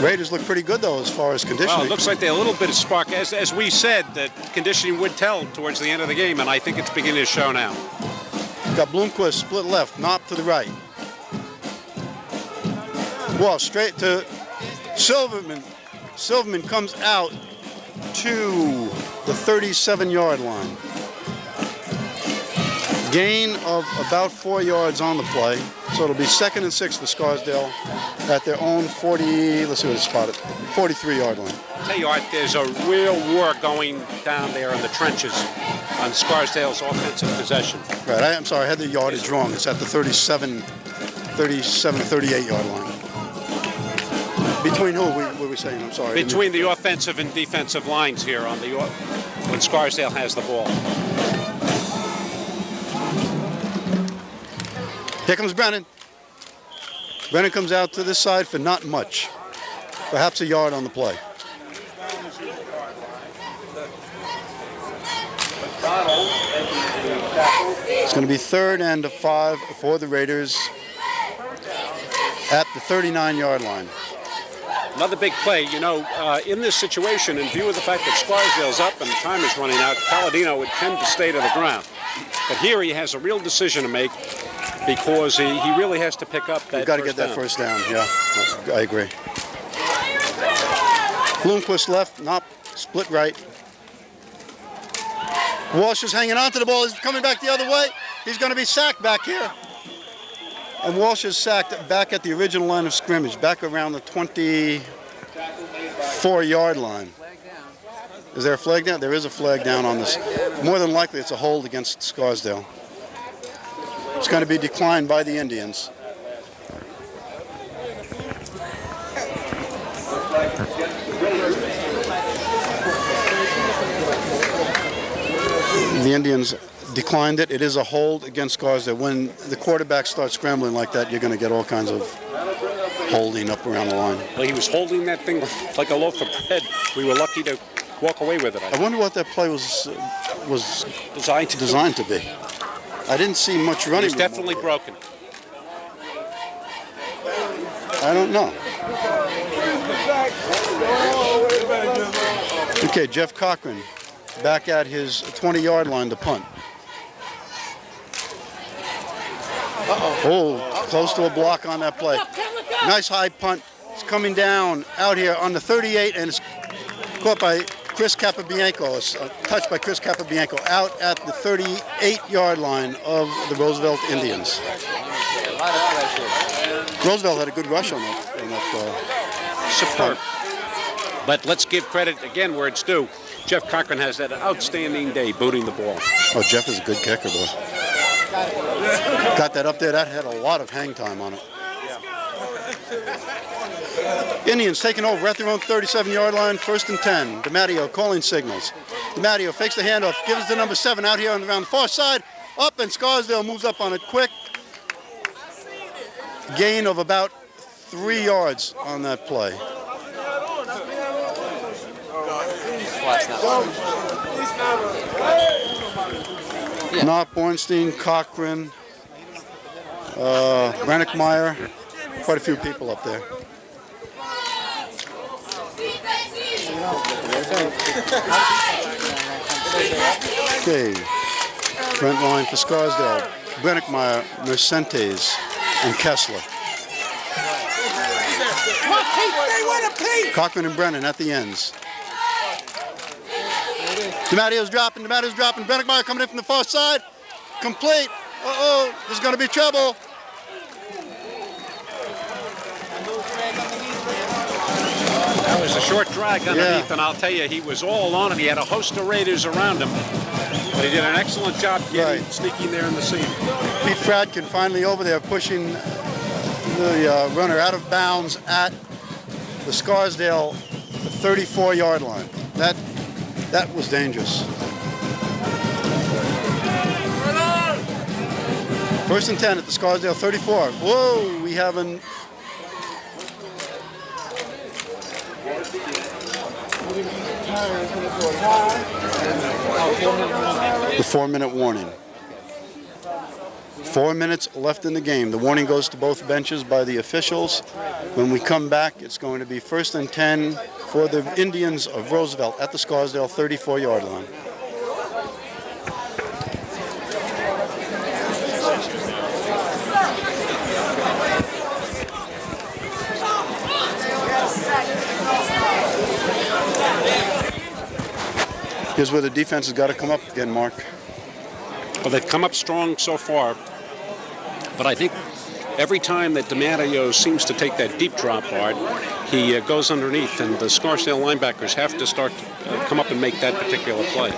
Raiders look pretty good, though, as far as conditioning. Well, it looks like they're a little bit of spark. As we said, that conditioning would tell towards the end of the game, and I think it's beginning to show now. Got Bloomquist split left, Knopp to the right. Walsh straight to Silverman. Silverman comes out to the 37-yard line. Gain of about 4 yards on the play. So it'll be 2nd and 6 for Scarsdale at their own 40, let's see what it's spotted, 43-yard line. I'll tell you, Art, there's a real war going down there in the trenches on Scarsdale's offensive possession. Right, I'm sorry, I had the yardage wrong. It's at the 38-yard line. Between who were we saying? I'm sorry. Between the offensive and defensive lines here on the when Scarsdale has the ball. Here comes Brennan. Brennan comes out to this side for not much. Perhaps a yard on the play. It's going to be 3rd and 5 for the Raiders at the 39-yard line. Another big play, you know, in this situation, in view of the fact that Scarsdale's up and time is running out, Palladino would tend to stay to the ground. But here he has a real decision to make because he really has to pick up that You've got to get that first down, yeah, I agree. Bloomquist left, Knopp split right. Walsh is hanging on to the ball. He's coming back the other way. He's going to be sacked back here. And Walsh is sacked back at the original line of scrimmage, back around the 24-yard line. Is there a flag down? There is a flag down on this. More than likely, it's a hold against Scarsdale. It's going to be declined by the Indians. The Indians declined it. It is a hold against Scarsdale. When the quarterback starts scrambling like that, you're going to get all kinds of holding up around the line. Well, he was holding that thing like a loaf of bread. We were lucky to walk away with it. I wonder what that play was Designed to be. I didn't see much running. It's definitely broken. I don't know. Okay, Jeff Cochran back at his 20-yard line to punt. Oh, close to a block on that play. Nice high punt. It's coming down out here on the 38, and it's caught by Chris Capobianco. It's touched by Chris Capobianco out at the 38-yard line of the Roosevelt Indians. A lot of pressure. Roosevelt had a good rush on that. Superb. But let's give credit again where it's due. Jeff Cochran has that outstanding day booting the ball. Oh, Jeff is a good kicker, boy. Got that up there. That had a lot of hang time on it. Indians taking over at their own 37-yard line, 1st and 10. DiMatteo calling signals. DiMatteo fakes the handoff, gives the number 7 out here on around the far side. Up, and Scarsdale moves up on it quick. Gain of about 3 yards on that play. Knopf, Bornstein, Cochran, Brennickmeyer, quite a few people up there. Okay, front line for Scarsdale, Brennickmeyer, Mercentes, and Kessler. Cochran and Brennan at the ends. DiMatteo's dropping, Brennickmeyer coming in from the far side. Complete. Uh-oh, there's going to be trouble. That was a short drag underneath, and I'll tell you, he was all on him. He had a host of Raiders around him. But he did an excellent job sneaking there in the seam. Pete Fradkin finally over there pushing the runner out of bounds at the Scarsdale 34-yard line. That was dangerous. 1st and 10 at the Scarsdale 34. Whoa, we have the 4-minute warning. 4 minutes left in the game. The warning goes to both benches by the officials. When we come back, it's going to be 1st and 10 for the Indians of Roosevelt at the Scarsdale 34-yard line. Here's where the defense has got to come up again, Mark. Well, they've come up strong so far, but I think every time that DiMatteo seems to take that deep drop hard, he goes underneath, and the Scarsdale linebackers have to start to come up and make that particular play.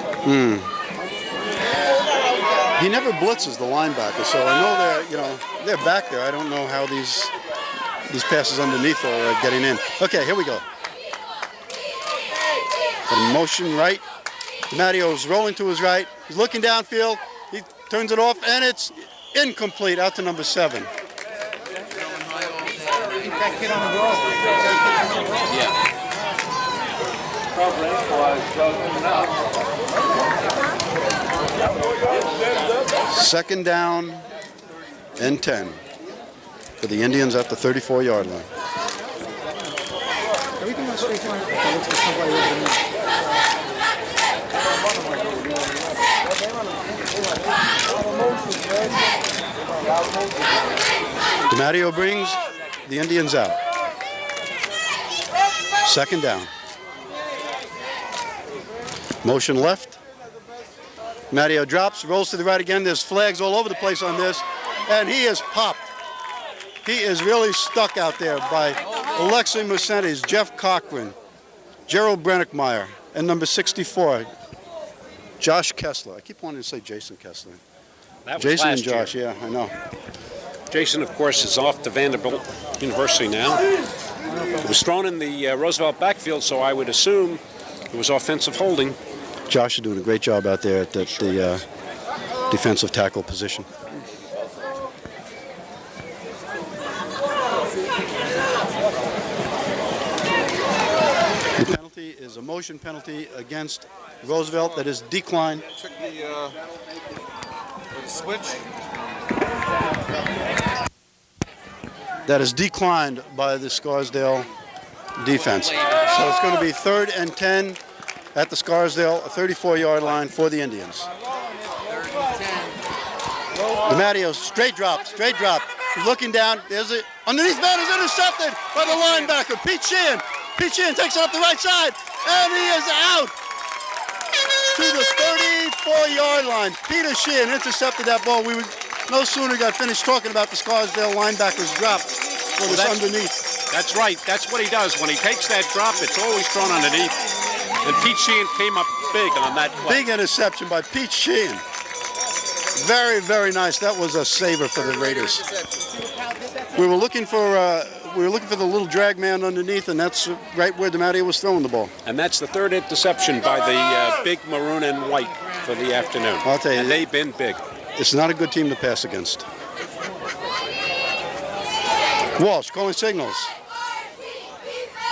He never blitzes the linebacker, so I know they're back there. I don't know how these passes underneath are getting in. Okay, here we go. A motion right. DiMatteo's rolling to his right. He's looking downfield. He turns it off, and it's incomplete out to number 7. Second down and 10 for the Indians at the 34-yard line. DiMatteo brings the Indians out. Second down. Motion left. DiMatteo drops, rolls to the right again. There's flags all over the place on this, and he is popped. He is really stuck out there by Alexi Mercentes, Jeff Cochran, Gerald Brennickmeyer, and number 64, Josh Kessler. I keep wanting to say Jason Kessler. That was Jason and last Josh, year. yeah, I know. Jason, of course, is off to Vanderbilt University now. It was thrown in the Roosevelt backfield, so I would assume it was offensive holding. Josh is doing a great job out there at the defensive tackle position. is a motion penalty against Roosevelt that is declined. Check the switch. That is declined by the Scarsdale defense. So it's going to be 3rd and 10 at the Scarsdale 34-yard line for the Indians. DiMatteo, straight drop. He's looking down. There's a underneath man is intercepted by the linebacker, Pete Sheehan. Pete Sheehan takes it up the right side, and he is out to the 34-yard line. Peter Sheehan intercepted that ball. We no sooner got finished talking about the Scarsdale linebackers drop when it's underneath. That's right. That's what he does. When he takes that drop, it's always thrown underneath. And Pete Sheehan came up big on that play. Big interception by Pete Sheehan. Very, very nice. That was a saver for the Raiders. We were looking for the little drag man underneath, and that's right where DiMatteo was throwing the ball. And that's the 3rd interception by the big maroon and white for the afternoon. I'll tell you, and they've been big. It's not a good team to pass against. Walsh calling signals.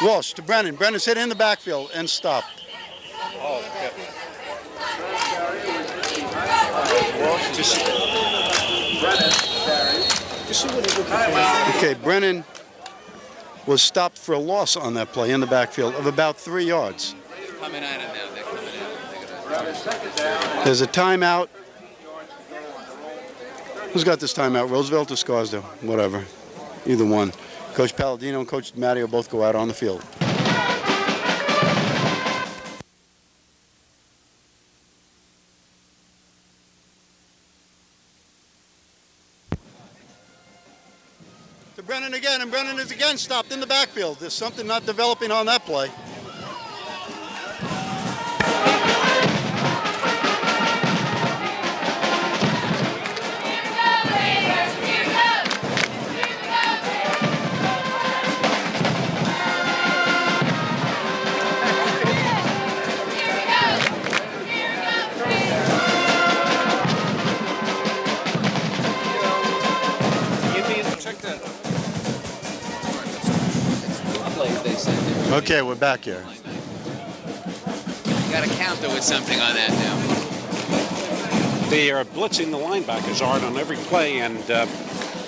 Walsh to Brennan. Brennan's hit in the backfield and stopped. Oh, yeah. Okay, Brennan was stopped for a loss on that play in the backfield of about 3 yards. Coming at it now. They're coming at it. There's a timeout. Who's got this timeout? Roosevelt or Scarsdale? Whatever. Either one. Coach Palladino and Coach DiMatteo both go out on the field. To Brennan again, and Brennan is again stopped in the backfield. There's something not developing on that play. Okay, we're back here. You got a counter with something on that now. They are blitzing the linebackers hard on every play, and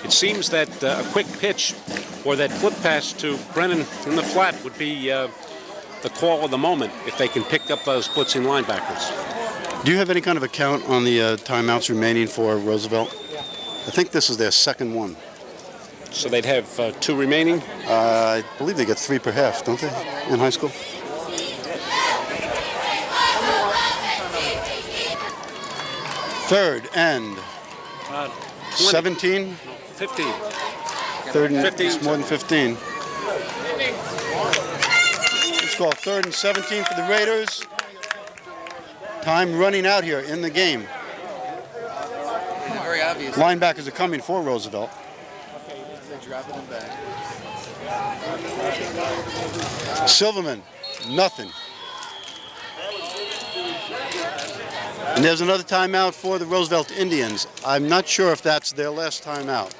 it seems that a quick pitch or that flip pass to Brennan in the flat would be the call of the moment if they can pick up those blitzing linebackers. Do you have any kind of a count on the timeouts remaining for Roosevelt? I think this is their second one. So they'd have 2 remaining? I believe they get 3 per half, don't they, in high school? Third and 17? 15. Third and 15. It's more than 15. It's called 3rd and 17 for the Raiders. Time running out here in the game. Very obvious. Linebackers are coming for Roosevelt. Dropping them back. Silverman, nothing. And there's another timeout for the Roosevelt Indians. I'm not sure if that's their last timeout.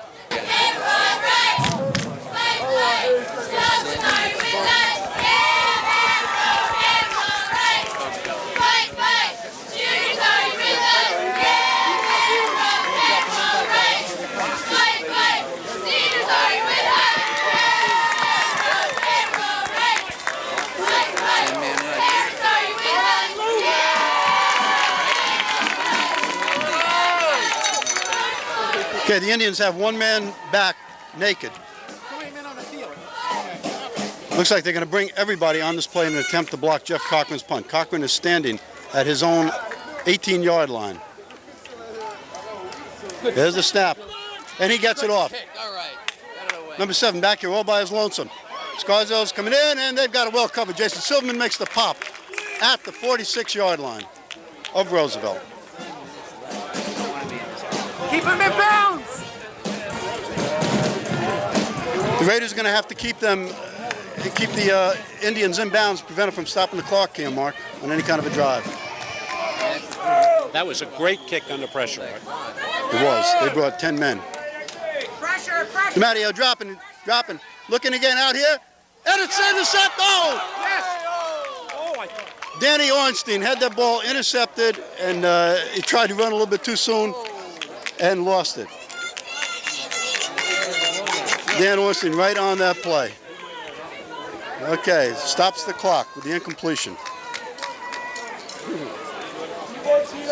Okay, the Indians have 1 man back naked. Looks like they're going to bring everybody on this play in an attempt to block Jeff Cochran's punt. Cochran is standing at his own 18-yard line. There's the snap, and he gets it off. All right. Number 7 back here all by his lonesome. Scarsdale's coming in, and they've got it well covered. Jason Silverman makes the pop at the 46-yard line of Roosevelt. Keep him in bounds! The Raiders are going to have to keep the Indians in bounds, prevent them from stopping the clock, Cam Mark, on any kind of a drive. That was a great kick under pressure. It was. They brought 10 men. Pressure, pressure! DiMatteo dropping, looking again out here, and it's intercept. Oh! Yes! Oh, I Danny Ornstein had that ball intercepted, and he tried to run a little bit too soon and lost it. Dan Ornstein right on that play. Okay, stops the clock with the incompletion.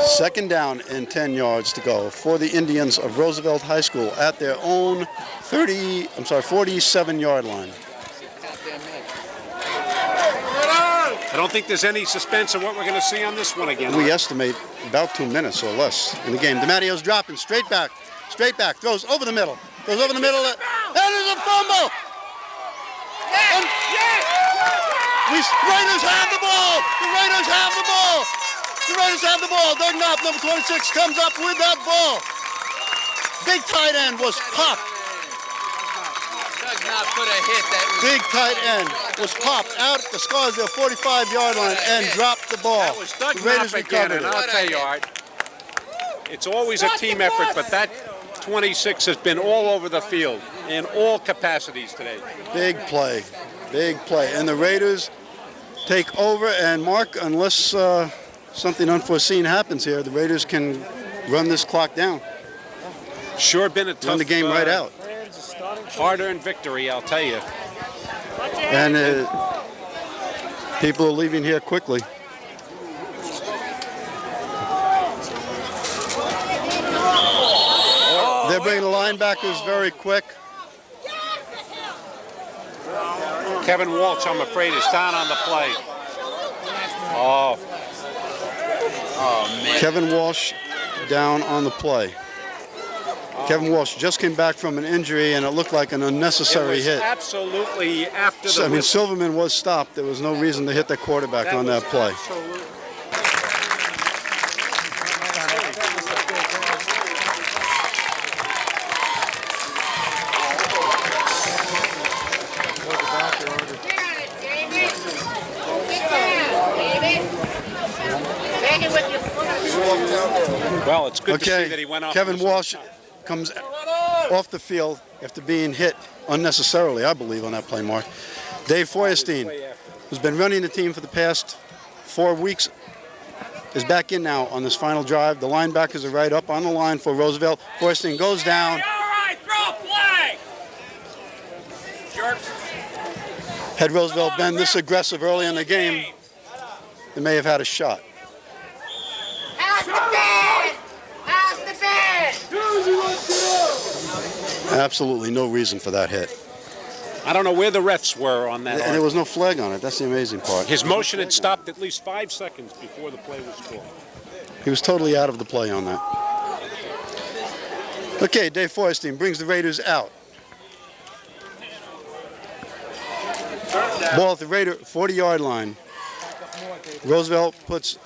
Second down and 10 yards to go for the Indians of Roosevelt High School at their own 47-yard line. I don't think there's any suspense of what we're going to see on this one again. We estimate about 2 minutes or less in the game. DiMattio's dropping straight back, throws over the middle, and there's a fumble! And Raiders have the ball! The Raiders have the ball! The Raiders have the ball. Doug Knopf, number 26, comes up with that ball. Big tight end was popped. Doug Knopf put a hit that was... Big tight end was popped out at the Scarsdale 45-yard line and dropped the ball. That was Doug The Raiders Knopf again, and recovered it. I'll tell you, Art, it's always a team effort, but that 26 has been all over the field in all capacities today. Big play. And the Raiders take over, and Mark, unless something unforeseen happens here, the Raiders can run this clock down. Sure been a tough... Run the game right out. Hard-earned victory, I'll tell you. And people are leaving here quickly. They're bringing the linebackers very quick. Kevin Walsh, I'm afraid, is down on the play. Oh, man. Kevin Walsh down on the play. Kevin Walsh just came back from an injury, and it looked like an unnecessary hit. Absolutely after the... I mean, Silverman was stopped. There was no reason to hit the quarterback on that play. Well, it's good to see Okay, that he went off. Kevin Walsh comes off the field after being hit unnecessarily, I believe, on that play, Mark. Dave Feuerstein, who's been running the team for the past 4 weeks, is back in now on this final drive. The linebackers are right up on the line for Roosevelt. Feuerstein goes down. Had Roosevelt been this aggressive early in the game, they may have had a shot. Absolutely no reason for that hit. I don't know where the refs were on that. And there was no flag on it. That's the amazing part. His motion had stopped at least 5 seconds before the play was called. He was totally out of the play on that. Okay, Dave Feuerstein brings the Raiders out. Ball at the Raider 40-yard line. Roosevelt puts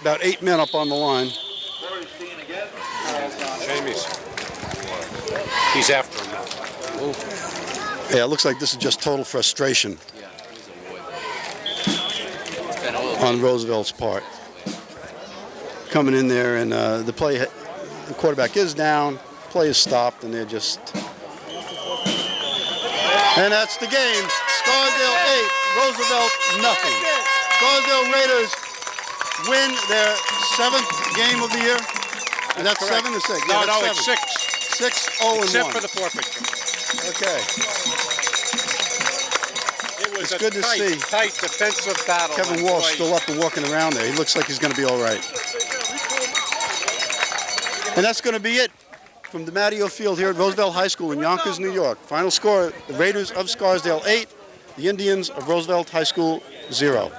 about 8 men up on the line. He's after him now. Yeah, it looks like this is just total frustration on Roosevelt's part. Coming in there, and the quarterback is down, play is stopped, and they're just... And that's the game. Scarsdale 8, Roosevelt nothing. Scarsdale Raiders win their 7th game of the year. And that's correct. 7 or 6? No, Yeah, no, that's it's 6. 6. 6-0-1. Except for the forfeiture. Okay. It was It's good to see tight defensive battle. Kevin Walsh still up and walking around there. He looks like he's going to be all right. And that's going to be it from the Matteo Field here at Roosevelt High School in Yonkers, New York. Final score, the Raiders of Scarsdale 8, the Indians of Roosevelt High School 0.